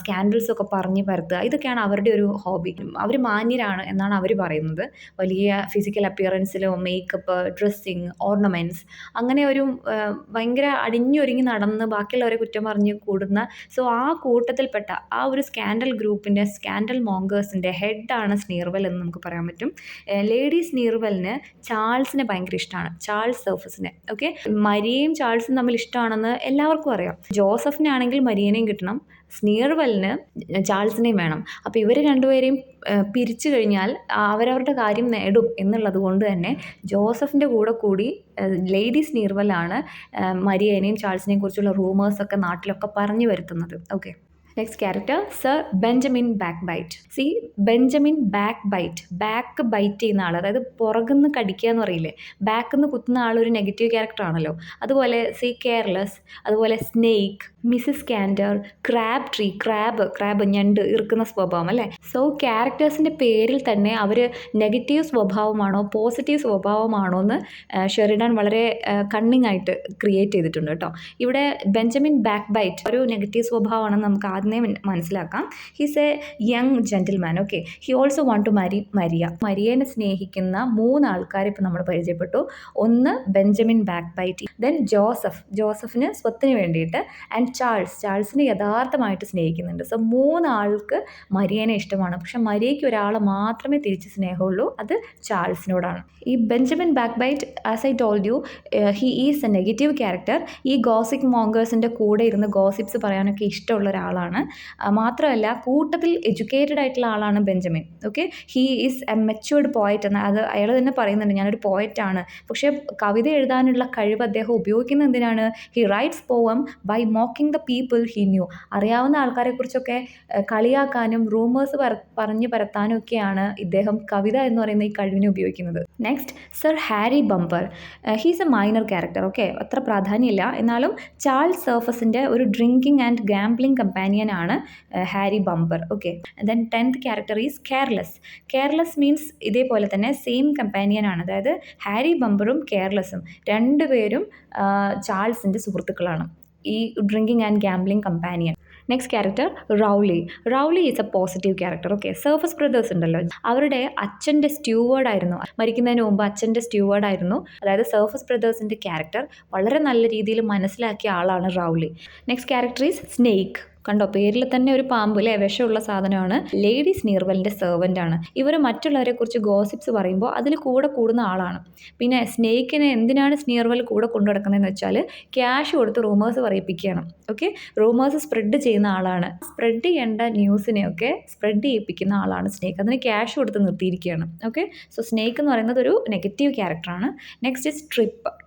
സ്കാൻഡൽസും ഒക്കെ പറഞ്ഞ് പരത്തുക, ഇതൊക്കെയാണ് അവരുടെ ഒരു ഹോബി. അവർ മാന്യരാണ് എന്നാണ് അവർ പറയുന്നത്. വലിയ ഫിസിക്കൽ അപ്പിയറൻസിലോ മേക്കപ്പ്, ഡ്രസ്സിങ്, ഓർണമെൻറ്റ്സ്, അങ്ങനെ ഒരു ഭയങ്കര അടിഞ്ഞൊരുങ്ങി നടന്ന് ബാക്കിയുള്ളവരെ കുറ്റം പറഞ്ഞ് കൂടുന്ന, സോ ആ കൂട്ടത്തിൽപ്പെട്ട ആ ഒരു സ്കാൻഡൽ ഗ്രൂപ്പിൻ്റെ, സ്കാൻഡൽ മോങ്കേഴ്സിൻ്റെ ഹെഡാണ് സ്നീർവെൽ എന്ന് നമുക്ക് പറയാൻ പറ്റും. ലേഡി സ്നീർവെലിന് ചാൾസിനെ ഭയങ്കര ഇഷ്ടമാണ്, ചാൾസ് സർഫസിനെ. ഓക്കെ, മരിയയും ചാൾസും തമ്മിൽ ഇഷ്ടമാണെന്ന് എല്ലാവർക്കും അറിയാം. ജോസഫിനാണെങ്കിൽ മരിയനെയും കിട്ടണം, സ്നീർവെലിന് ചാൾസിനെയും വേണം. അപ്പോൾ ഇവർ രണ്ടുപേരെയും പിരിച്ചു കഴിഞ്ഞാൽ അവരവരുടെ കാര്യം നേടും എന്നുള്ളത് കൊണ്ട് തന്നെ ജോസഫിൻ്റെ കൂടെ കൂടി ലേഡി സ്നീർവെലാണ് മരിയനെയും ചാൾസിനെയും കുറിച്ചുള്ള റൂമേഴ്സൊക്കെ നാട്ടിലൊക്കെ പറഞ്ഞു വരുത്തുന്നത്. Okay, next character sir Benjamin Backbite. Benjamin Backbite, backbite ചെയ്യുന്ന ആൾ, അതായത് പുറകുന്ന് കടിക്കുക എന്ന് പറയില്ലേ, ബാക്കിന്ന് കുത്തുന്ന ആൾ ഒരു നെഗറ്റീവ് ക്യാരക്ടർ ആണല്ലോ. അതുപോലെ കെയർലെസ്, അതുപോലെ snake, Mrs Candour, Crabtree, crab ഞണ്ട് ഇറുക്കുന്ന സ്വഭാവം അല്ലേ. ക്യാരക്ടേഴ്സിൻ്റെ പേരിൽ തന്നെ അവർ നെഗറ്റീവ് സ്വഭാവമാണോ പോസിറ്റീവ് സ്വഭാവമാണോ എന്ന് ഷെറിഡൻ വളരെ കണ്ണിങ് ആയിട്ട് ക്രിയേറ്റ് ചെയ്തിട്ടുണ്ട് കേട്ടോ. ഇവിടെ ബെഞ്ചമിൻ ബാക്ക്ബൈറ്റ് ഒരു നെഗറ്റീവ് സ്വഭാവമാണെന്ന് നമുക്ക് ആദ്യമേ മനസ്സിലാക്കാം. He's a young gentleman. Okay, he also want to marry മരിയനെ സ്നേഹിക്കുന്ന 3 ആൾക്കാരെ ഇപ്പം നമ്മൾ പരിചയപ്പെട്ടു. ഒന്ന് ബെഞ്ചമിൻ ബാക്ക്ബൈറ്റ്, ദെൻ ജോസഫിന് സ്വത്തിന് വേണ്ടിയിട്ട്, ആൻഡ് ചാൾസിനെ യഥാർത്ഥമായിട്ട് സ്നേഹിക്കുന്നുണ്ട്. 3 ആൾക്ക് മരിയനെ ഇഷ്ടമാണ്. പക്ഷെ മരിയയ്ക്ക് ഒരാളെ മാത്രമേ തിരിച്ച് സ്നേഹമുള്ളൂ, അത് ചാൾസിനോടാണ്. ഈ Benjamin Backbite, as I told you, he is a negative character. ഈ ഗോസിപ്പ് മോങ്കേഴ്സിൻ്റെ കൂടെ ഇരുന്ന് ഗോസിപ്സ് പറയാനൊക്കെ ഇഷ്ടമുള്ള ഒരാളാണ്. മാത്രമല്ല കൂട്ടത്തിൽ എഡ്യൂക്കേറ്റഡ് ആയിട്ടുള്ള ആളാണ് Benjamin. Okay, he is A matured poet എന്ന് അത് അയാൾ തന്നെ പറയുന്നുണ്ട്, ഞാനൊരു പോയറ്റാണ്. പക്ഷേ കവിത എഴുതാനുള്ള കഴിവ് അദ്ദേഹം ഉപയോഗിക്കുന്നത് എന്തിനാണ്? He writes poem by mocking the people he knew. അറിയാവുന്ന ആൾക്കാരെ കുറിച്ചൊക്കെ കളിയാക്കാനും റൂമേഴ്സ് പറഞ്ഞു പരത്താനും ഒക്കെയാണ് ഇദ്ദേഹം കവിത എന്ന് പറയുന്ന ഈ കഴിവിനെ ഉപയോഗിക്കുന്നത്. Next sir Harry bumper. He's A minor character. Okay, അത്ര പ്രാധാന്യമില്ല, എന്നാലും ചാൾസ് സർഫസിൻ്റെ ഒരു ഡ്രിങ്കിങ് ആൻഡ് ഗാംബ്ലിംഗ് കമ്പാനിയൻ ആണ് Harry bumper. Okay, then 10th character is careless means ഇതേപോലെ തന്നെ സെയിം കമ്പാനിയൻ ആണ്. അതായത് ഹാരി ബംബറും കെയർലെസ്സും രണ്ടുപേരും ചാൾസിൻ്റെ സുഹൃത്തുക്കളാണ്, ഈ drinking and gambling companion. Next character Rowley is a positive character. Okay, Surface brothers ഉണ്ടല്ലോ, അവരുടെ അച്ഛൻ്റെ സ്റ്റ്യൂവേർഡായിരുന്നു, മരിക്കുന്നതിന് മുമ്പ് അച്ഛൻ്റെ സ്റ്റ്യൂവേർഡായിരുന്നു. അതായത് സർഫസ് ബ്രദേഴ്സിൻ്റെ ക്യാരക്ടർ വളരെ നല്ല രീതിയിൽ മനസ്സിലാക്കിയ ആളാണ് Rowley. Next character is Snake. കണ്ടോ, പേരിൽ തന്നെ ഒരു പാമ്പ് അല്ലേ, വിഷമുള്ള സാധനമാണ്. ലേഡി സ്നീർവലിൻ്റെ സെർവൻ്റ് ആണ്. ഇവർ മറ്റുള്ളവരെ കുറിച്ച് ഗോസിപ്സ് പറയുമ്പോൾ അതിൽ കൂടെ കൂടുന്ന ആളാണ്. പിന്നെ സ്നേക്കിനെ എന്തിനാണ് സ്നീർവൽ കൂടെ കൊണ്ടു നടക്കുന്നതെന്ന് വെച്ചാൽ ക്യാഷ് കൊടുത്ത് റൂമേഴ്സ് പറയിപ്പിക്കുകയാണ്. ഓക്കെ, റൂമേഴ്സ് സ്പ്രെഡ് ചെയ്യുന്ന ആളാണ്. സ്പ്രെഡ് ചെയ്യേണ്ട ന്യൂസിനെയൊക്കെ സ്പ്രെഡ് ചെയ്യിപ്പിക്കുന്ന ആളാണ് സ്നേക്ക്. അതിന് ക്യാഷ് കൊടുത്ത് നിർത്തിയിരിക്കുകയാണ്. ഓക്കെ, സ്നേക്ക് എന്ന് പറയുന്നത് ഒരു നെഗറ്റീവ് ക്യാരക്ടറാണ്. നെക്സ്റ്റ് ഇസ്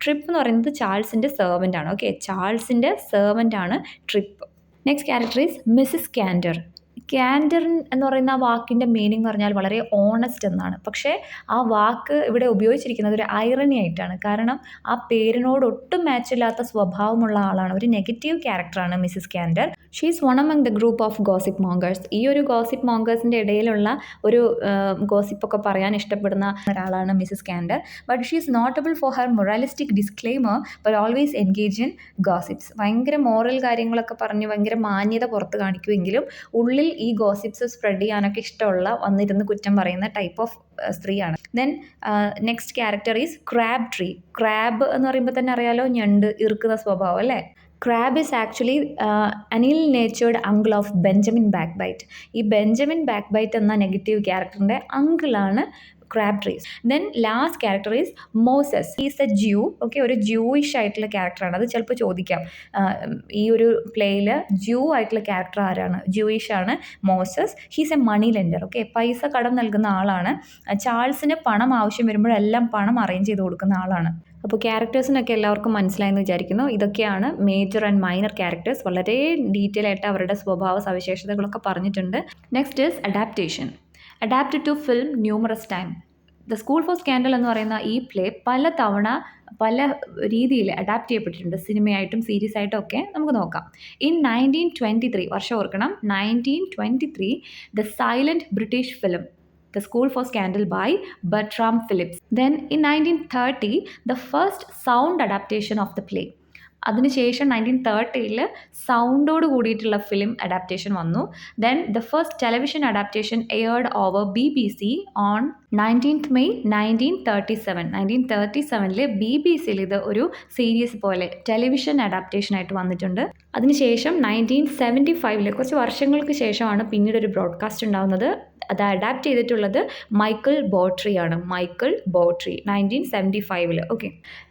ട്രിപ്പ് എന്ന് പറയുന്നത് ചാൾസിൻ്റെ സെർവൻ്റ് ആണ്. ഓക്കെ, ചാൾസിൻ്റെ സെർവൻ്റ് ആണ് Trip. Next character is Mrs Candour. Candour എന്ന് പറയുന്ന ആ വാക്കിൻ്റെ മീനിങ് എന്ന് പറഞ്ഞാൽ വളരെ ഓണസ്റ്റ് എന്നാണ്. പക്ഷേ ആ വാക്ക് ഇവിടെ ഉപയോഗിച്ചിരിക്കുന്നത് ഒരു ഐറണി ആയിട്ടാണ്. കാരണം ആ പേരിനോട് ഒട്ടും മാച്ചില്ലാത്ത സ്വഭാവമുള്ള ആളാണ്, ഒരു നെഗറ്റീവ് ക്യാരക്ടറാണ് Mrs Candour. She is one among the group of gossip mongers. ഈ ഒരു ഗോസിപ്പ് മോങ്കേഴ്സിൻ്റെ ഇടയിലുള്ള ഒരു ഗോസിപ്പൊക്കെ പറയാൻ ഇഷ്ടപ്പെടുന്ന ഒരാളാണ് Mrs Candour. But she is notable for her moralistic disclaimer but always engage in gossips. ഭയങ്കര മോറൽ കാര്യങ്ങളൊക്കെ പറഞ്ഞ് ഭയങ്കര മാന്യത പുറത്ത് കാണിക്കുമെങ്കിലും ഉള്ളിൽ ഈ ഗോസിപ്സ് സ്പ്രെഡ് ചെയ്യാനൊക്കെ ഇഷ്ടമുള്ള, വന്നിരുന്ന് കുറ്റം പറയുന്ന ടൈപ്പ് ഓഫ് സ്ത്രീയാണ്. Then next character is Crab എന്ന് പറയുമ്പോൾ തന്നെ അറിയാലോ, ഞണ്ട് ഇറുക്കുന്ന സ്വഭാവം അല്ലേ. Crab is actually an ill natured uncle of Benjamin Backbite. ഈ ബെഞ്ചമിൻ ബാക്ക്ബൈറ്റ് എന്ന നെഗറ്റീവ് ക്യാരക്ടറിൻ്റെ അങ്കിളാണ് Crab Trees. Then last character is Moses. Is a Jew. Okay, ഒരു ജ്യൂയിഷ് ആയിട്ടുള്ള ക്യാരക്ടറാണ്. അത് ചിലപ്പോൾ ചോദിക്കാം, ഈ ഒരു പ്ലേയിൽ ജ്യൂ ആയിട്ടുള്ള ക്യാരക്ടർ ആരാണ്? ജ്യൂയിഷ് ആണ് Moses. He's a money lender. Okay, പൈസ കടം നൽകുന്ന ആളാണ്. ചാൾസിന് പണം ആവശ്യം വരുമ്പോഴെല്ലാം പണം അറേഞ്ച് ചെയ്ത് കൊടുക്കുന്ന ആളാണ്. അപ്പോൾ ക്യാരക്ടേഴ്സിനൊക്കെ എല്ലാവർക്കും മനസ്സിലായെന്ന് വിചാരിക്കുന്നു. ഇതൊക്കെയാണ് മേജർ ആൻഡ് മൈനർ ക്യാരക്ടേഴ്സ്. വളരെ ഡീറ്റെയിൽ ആയിട്ട് അവരുടെ സ്വഭാവ സവിശേഷതകളൊക്കെ പറഞ്ഞിട്ടുണ്ട്. Next is adapted to film numerous time. The school for scandal എന്ന് പറയുന്ന ഈ പ്ലേ പല തവണ പല രീതിയിൽ അഡാപ്റ്റ് ചെയ്യപ്പെട്ടിട്ടുണ്ട്, സിനിമയായിട്ടും സീരീസ് ആയിട്ടും ഒക്കെ. നമുക്ക് നോക്കാം. ഇൻ 1923, വർഷം ഓർക്കണം, 1923, the silent British film The School for Scandal by Bertram Phillips. Then in 1930, the first sound adaptation of the play. അതിനുശേഷം 1930 സൗണ്ടോട് കൂടിയിട്ടുള്ള ഫിലിം അഡാപ്റ്റേഷൻ വന്നു. Then the first television adaptation aired over BBC on 19th May 1937. 1937 BBC ഇത് ഒരു series പോലെ television adaptation ആയിട്ട് വന്നിട്ടുണ്ട്. അതിനുശേഷം 1975 കുറച്ച് വർഷങ്ങൾക്ക് ശേഷമാണ് പിന്നീട് ഒരു ബ്രോഡ്കാസ്റ്റ് ഉണ്ടാകുന്നത്. അത് അഡാപ്റ്റ് ചെയ്തിട്ടുള്ളത് മൈക്കിൾ ബോട്രി ആണ്. 1975. Okay,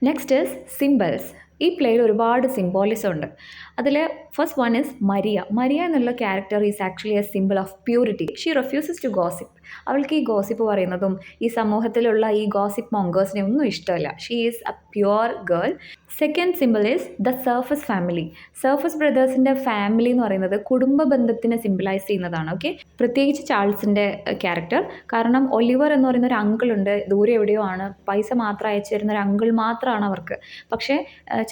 next is symbols. ഈ പ്ലേയിൽ ഒരുപാട് സിംബോളിസം ഉണ്ട്. അതിൽ ഫസ്റ്റ് വൺ ഈസ് മരിയ എന്നുള്ള character is actually a simple of purity. She refuses to gossip. അവൾക്ക് ഈ ഗോസിപ്പ് പറയുന്നതും ഈ സമൂഹത്തിലുള്ള ഈ ഗോസിപ്പ് മോങ്കേഴ്സിനെ ഒന്നും ഇഷ്ടമല്ല. She is a pure girl. Second symbol is the Surface family. Surface ബ്രദേഴ്സിൻ്റെ ഫാമിലി എന്ന് പറയുന്നത് കുടുംബ ബന്ധത്തിനെ സിമ്പിളൈസ് ചെയ്യുന്നതാണ്. ഓക്കെ, പ്രത്യേകിച്ച് ചാൾസിൻ്റെ ക്യാരക്ടർ. കാരണം ഒലിവർ എന്ന് പറയുന്ന ഒരു അങ്കിൾ ഉണ്ട്, ദൂരെ എവിടെയോ ആണ്, പൈസ മാത്രം അയച്ചു തരുന്ന ഒരു അങ്കിൾ മാത്രമാണ് അവർക്ക്. പക്ഷേ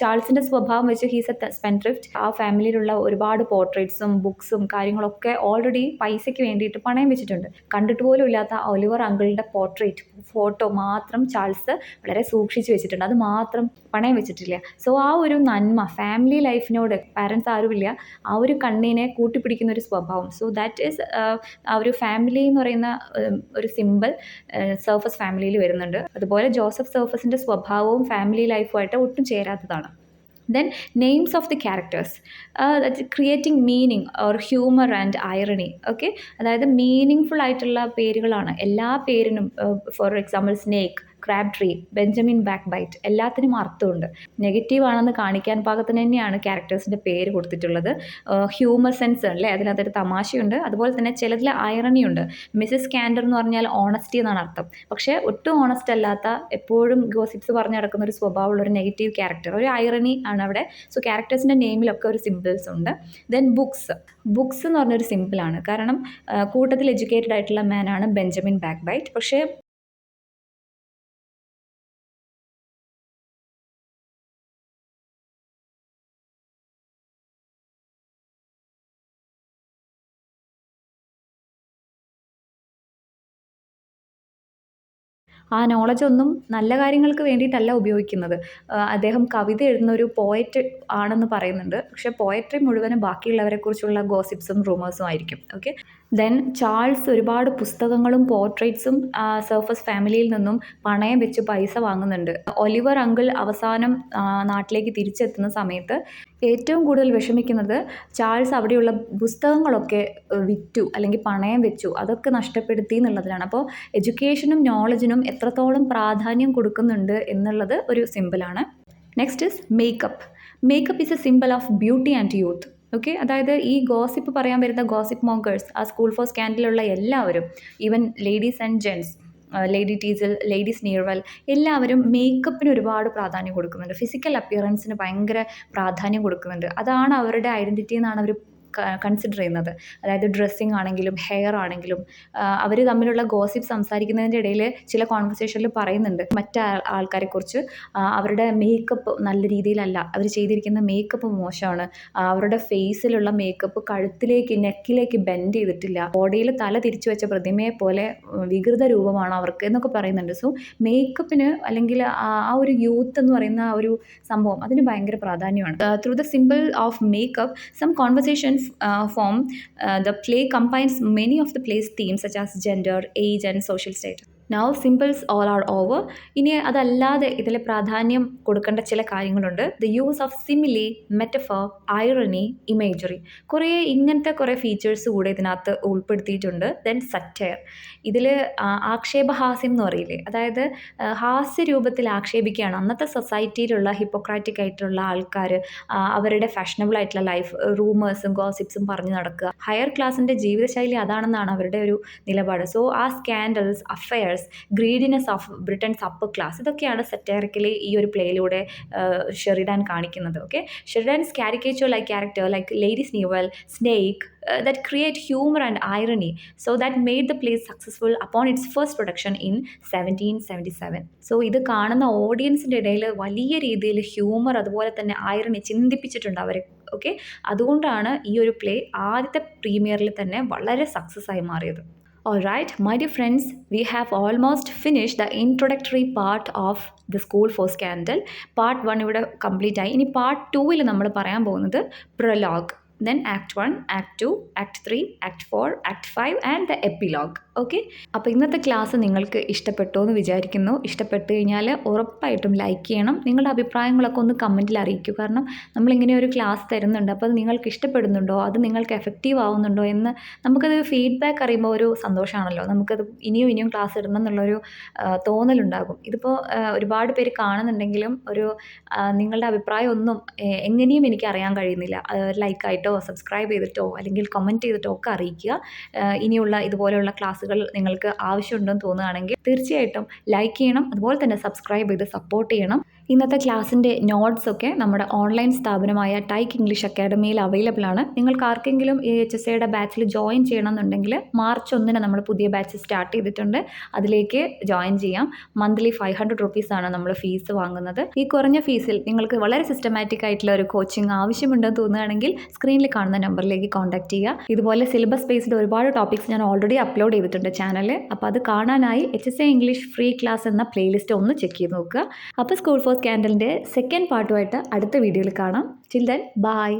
ചാൾസിൻ്റെ സ്വഭാവം വെച്ച് ഹീസ് എ സ്പെൻഡ്രിഫ്റ്റ്. ആ ഫാമിലിയിലുള്ള ഒരുപാട് പോർട്രേറ്റ്സും ബുക്സും കാര്യങ്ങളൊക്കെ ഓൾറെഡി പൈസയ്ക്ക് വേണ്ടിയിട്ട് പണയം വെച്ചിട്ടുണ്ട്. കണ്ടിട്ട് പോലും ഇല്ലാത്ത ഒലിവർ അങ്കിളിൻ്റെ ഫോട്ടോ മാത്രം ചാൾസ് വളരെ സൂക്ഷിച്ച് വെച്ചിട്ടുണ്ട്. അത് മാത്രം പണയം വെച്ചിട്ടില്ല. സോ ആ ഒരു നന്മ, ഫാമിലി ലൈഫിനോട് പാരൻസ് ആരുമില്ല, ആ ഒരു കണ്ണിനെ കൂട്ടിപ്പിടിക്കുന്ന ഒരു സ്വഭാവം. സോ ദാറ്റ് ഈസ് ആ ഒരു ഫാമിലി എന്ന് പറയുന്ന ഒരു സിമ്പിൾ സർഫസ് ഫാമിലിയിൽ വരുന്നുണ്ട്. അതുപോലെ ജോസഫ് സർഫസിൻ്റെ സ്വഭാവവും ഫാമിലി ലൈഫുമായിട്ട് ഒട്ടും ചേരാത്തതാണ്. Then names of the characters, that's creating meaning or humor and irony. Okay, അതായത് മീനിങ്ഫുൾ ആയിട്ടുള്ള പേരുകളാണ് എല്ലാ പേരിനും. For example Snake, Crab Tree, Benjamin Backbite, എല്ലാത്തിനും അർത്ഥമുണ്ട്. നെഗറ്റീവ് ആണെന്ന് കാണിക്കാൻ പാകത്തിന് തന്നെയാണ് ക്യാരക്ടേഴ്സിൻ്റെ പേര് കൊടുത്തിട്ടുള്ളത്. ഹ്യൂമർ സെൻസ് അല്ലേ, അതിനകത്തൊരു തമാശയുണ്ട്. അതുപോലെ തന്നെ ചിലതിൽ ഐറണി ഉണ്ട്. മിസ്സസ് കാൻഡർ എന്ന് പറഞ്ഞാൽ ഓണസ്റ്റി എന്നാണ് അർത്ഥം. പക്ഷേ ഒട്ടും ഓണസ്റ്റ് അല്ലാത്ത, എപ്പോഴും ഗോസിപ്സ് പറഞ്ഞു നടക്കുന്ന ഒരു സ്വഭാവമുള്ള ഒരു നെഗറ്റീവ് ക്യാരക്ടർ, ഒരു ഐറണി ആണ് അവിടെ. സോ ക്യാരക്ടേഴ്സിൻ്റെ നെയിമിലൊക്കെ ഒരു സിമ്പിൾസ് ഉണ്ട്. ദെൻ ബുക്സ് എന്ന് പറഞ്ഞൊരു സിമ്പിളാണ്. കാരണം കൂട്ടത്തിൽ എഡ്യൂക്കേറ്റഡ് ആയിട്ടുള്ള മാനാണ് ബെഞ്ചമിൻ ബാക്ക് ബൈറ്റ്. പക്ഷേ ആ നോളജൊന്നും നല്ല കാര്യങ്ങൾക്ക് വേണ്ടിയിട്ടല്ല ഉപയോഗിക്കുന്നത്. അദ്ദേഹം കവിത എഴുതുന്ന ഒരു പോയറ്റ് ആണെന്ന് പറയുന്നുണ്ട്. പക്ഷേ പോയട്രി മുഴുവനും ബാക്കിയുള്ളവരെക്കുറിച്ചുള്ള ഗോസിപ്സും റൂമേഴ്സും ആയിരിക്കും. ഓക്കെ, ദെൻ ചാൾസ് ഒരുപാട് പുസ്തകങ്ങളും പോർട്രേറ്റ്സും സർഫസ് ഫാമിലിയിൽ നിന്നും പണയം വെച്ച് പൈസ വാങ്ങുന്നുണ്ട്. ഒലിവർ അങ്കിൾ അവസാനം നാട്ടിലേക്ക് തിരിച്ചെത്തുന്ന സമയത്ത് ഏറ്റവും കൂടുതൽ വിഷമിക്കുന്നത് ചാൾസ് അവിടെയുള്ള പുസ്തകങ്ങളൊക്കെ വിറ്റു അല്ലെങ്കിൽ പണയം വെച്ചു, അതൊക്കെ നഷ്ടപ്പെടുത്തി എന്നുള്ളതിലാണ്. അപ്പോൾ എഡ്യൂക്കേഷനും നോളജിനും എത്രത്തോളം പ്രാധാന്യം കൊടുക്കുന്നുണ്ട് എന്നുള്ളത് ഒരു സിമ്പിളാണ്. Next is makeup is a simple of beauty and youth. Okay, അതായത് ഈ ഗോസിപ്പ് പറയാൻ വരുന്ന ഗോസിപ്പ് മോങ്കേഴ്സ്, ആ സ്കൂൾ ഫോർ സ്കാൻഡലുള്ള എല്ലാവരും, even ladies and gents, Lady Teazle, Lady Sneerwell, എല്ലാവരും മേക്കപ്പിന് ഒരുപാട് പ്രാധാന്യം കൊടുക്കുന്നുണ്ട്. ഫിസിക്കൽ അപ്പിയറൻസിന് ഭയങ്കര പ്രാധാന്യം കൊടുക്കുന്നുണ്ട്. അതാണ് അവരുടെ ഐഡൻറ്റിറ്റി എന്നാണ് അവർ കൺസിഡർ ചെയ്യുന്നത്. അതായത് ഡ്രസ്സിങ് ആണെങ്കിലും ഹെയർ ആണെങ്കിലും അവർ തമ്മിലുള്ള ഗോസിപ്പ് സംസാരിക്കുന്നതിൻ്റെ ഇടയിൽ ചില കോൺവെർസേഷനിൽ പറയുന്നുണ്ട് മറ്റ് ആൾക്കാരെക്കുറിച്ച്, അവരുടെ മേക്കപ്പ് നല്ല രീതിയിലല്ല, അവർ ചെയ്തിരിക്കുന്ന മേക്കപ്പ് മോശമാണ്, അവരുടെ ഫേസിലുള്ള മേക്കപ്പ് കഴുത്തിലേക്ക് നെക്കിലേക്ക് ബെൻഡ് ചെയ്തിട്ടില്ല, ബോഡിയിൽ തല തിരിച്ചു വെച്ച പ്രതിമയെ പോലെ വികൃത രൂപമാണ് അവർക്ക് എന്നൊക്കെ പറയുന്നുണ്ട്. സോ മേക്കപ്പിന് അല്ലെങ്കിൽ ആ ഒരു യൂത്ത് എന്ന് പറയുന്ന ആ ഒരു സംഭവം അതിന് ഭയങ്കര പ്രാധാന്യമാണ്. Through the simple of makeup some conversations form. The play combines many of the play's themes such as gender, age and social status. Now symbols all are over. ഇനി അതല്ലാതെ ഇതിൽ പ്രാധാന്യം കൊടുക്കേണ്ട ചില കാര്യങ്ങളുണ്ട്. The use of simile, metaphor, irony, imagery, ഇങ്ങനത്തെ കുറേ features കൂടെ ഇതിനകത്ത് ഉൾപ്പെടുത്തിയിട്ടുണ്ട്. ദെൻ സറ്റയർ, ഇതിൽ ആക്ഷേപഹാസ്യം എന്ന് പറയില്ലേ, അതായത് ഹാസ്യരൂപത്തിൽ ആക്ഷേപിക്കുകയാണ് അന്നത്തെ സൊസൈറ്റിയിലുള്ള ഹിപ്പോക്രാറ്റിക് ആയിട്ടുള്ള ആൾക്കാർ അവരുടെ ഫാഷനബിൾ ആയിട്ടുള്ള ലൈഫ്, റൂമേഴ്സും ഗോസിപ്സും പറഞ്ഞു നടക്കുക. ഹയർ ക്ലാസിൻ്റെ ജീവിതശൈലി അതാണെന്നാണ് അവരുടെ ഒരു നിലപാട്. സോ ആ scandals, affairs, greediness of Britain's upper class, ഇതൊക്കെയാണ് സറ്റയറിക്കലി ഈ ഒരു പ്ലേയിലൂടെ ഷെറിഡാൻ കാണിക്കുന്നത്. Okay, Sheridan's caricature like character like Lady Sneerwell, Snake, that create humor and irony, so that made the play successful upon its first production in 1777. So ഇത് കാണുന്ന ഓഡിയൻസിൻ്റെ ഇടയിൽ വലിയ രീതിയിൽ ഹ്യൂമർ അതുപോലെ തന്നെ ഐറണി ചിന്തിപ്പിച്ചിട്ടുണ്ട് അവരെ. ഓക്കെ, അതുകൊണ്ടാണ് ഈ ഒരു പ്ലേ ആദ്യത്തെ പ്രീമിയറിൽ തന്നെ വളരെ സക്സസ് ആയി മാറിയത്. Alright, my dear friends, we have almost finished the introductory part of the School for Scandal. Part 1 ഇവിടെ കംപ്ലീറ്റ് ആയി. ഇനി പാർട്ട് 2 നമ്മൾ പറയാൻ പോകുന്നത് prologue, then Act 1, Act 2, Act 3, Act 4, Act 5 and the Epilogue. Okay, അപ്പോൾ ഇന്നത്തെ ക്ലാസ് നിങ്ങൾക്ക് ഇഷ്ടപ്പെട്ടോ എന്ന് വിചാരിക്കുന്നു. ഇഷ്ടപ്പെട്ട് കഴിഞ്ഞാൽ ഉറപ്പായിട്ടും ലൈക്ക് ചെയ്യണം. നിങ്ങളുടെ അഭിപ്രായങ്ങളൊക്കെ ഒന്ന് കമൻറ്റിൽ അറിയിക്കൂ. കാരണം നമ്മളിങ്ങനെ ഒരു ക്ലാസ് തരുന്നുണ്ട്, അപ്പോൾ അത് നിങ്ങൾക്ക് ഇഷ്ടപ്പെടുന്നുണ്ടോ, അത് നിങ്ങൾക്ക് എഫക്റ്റീവ് ആവുന്നുണ്ടോ എന്ന് നമുക്കത് ഫീഡ്ബാക്ക് അറിയുമ്പോൾ ഒരു സന്തോഷമാണല്ലോ. നമുക്കത് ഇനിയും ക്ലാസ് ഇടണം എന്നുള്ളൊരു തോന്നലുണ്ടാകും. ഇതിപ്പോൾ ഒരുപാട് പേര് കാണുന്നുണ്ടെങ്കിലും നിങ്ങളുടെ അഭിപ്രായം ഒന്നും എങ്ങനെയും എനിക്ക് അറിയാൻ കഴിയുന്നില്ല. ലൈക്കായിട്ടോ സബ്സ്ക്രൈബ് ചെയ്തിട്ടോ അല്ലെങ്കിൽ കമൻറ്റ് ചെയ്തിട്ടോ ഒക്കെ അറിയിക്കുക. ഇനിയുള്ള ഇതുപോലെയുള്ള ക്ലാസ്സുകൾ നിങ്ങൾക്ക് ആവശ്യമുണ്ടെന്ന് തോന്നുകയാണെങ്കിൽ തീർച്ചയായിട്ടും ലൈക്ക് ചെയ്യണം, അതുപോലെ തന്നെ സബ്സ്ക്രൈബ് ചെയ്ത് സപ്പോർട്ട് ചെയ്യണം. ഇന്നത്തെ ക്ലാസ്സിൻ്റെ നോട്ട്സൊക്കെ നമ്മുടെ ഓൺലൈൻ സ്ഥാപനമായ ടൈക്ക് ഇംഗ്ലീഷ് അക്കാഡമിയിൽ അവൈലബിൾ ആണ്. നിങ്ങൾക്ക് ആർക്കെങ്കിലും HSAയുടെ ബാച്ചിൽ ജോയിൻ ചെയ്യണമെന്നുണ്ടെങ്കിൽ മാർച്ച് 1 നമ്മൾ പുതിയ ബാച്ച് സ്റ്റാർട്ട് ചെയ്തിട്ടുണ്ട്. അതിലേക്ക് ജോയിൻ ചെയ്യാം. മന്ത്ലി 500 റുപ്പീസാണ് നമ്മൾ ഫീസ് വാങ്ങുന്നത്. ഈ കുറഞ്ഞ ഫീസിൽ നിങ്ങൾക്ക് വളരെ സിസ്റ്റമാറ്റിക് ആയിട്ടുള്ള ഒരു കോച്ചിങ് ആവശ്യമുണ്ടെന്ന് തോന്നുകയാണെങ്കിൽ സ്ക്രീനിൽ കാണുന്ന നമ്പറിലേക്ക് കോൺടാക്ട് ചെയ്യുക. ഇതുപോലെ സിലബസ് ബേസ്ഡ് ഒരുപാട് ടോപ്പിക്സ് ഞാൻ ഓൾറെഡി അപ്ലോഡ് ചെയ്തിട്ടുണ്ട് ചാനലിൽ. അപ്പോൾ അത് കാണാനായി HSA ഇംഗ്ലീഷ് ഫ്രീ ക്ലാസ് എന്ന പ്ലേലിസ്റ്റ് ഒന്ന് ചെക്ക് ചെയ്ത് നോക്കുക. അപ്പോൾ സ്കൂൾ ഫോർ സ്കാൻഡലിൻ്റെ സെക്കൻഡ് പാർട്ടുമായിട്ട് അടുത്ത വീഡിയോയിൽ കാണാം. Till then bye.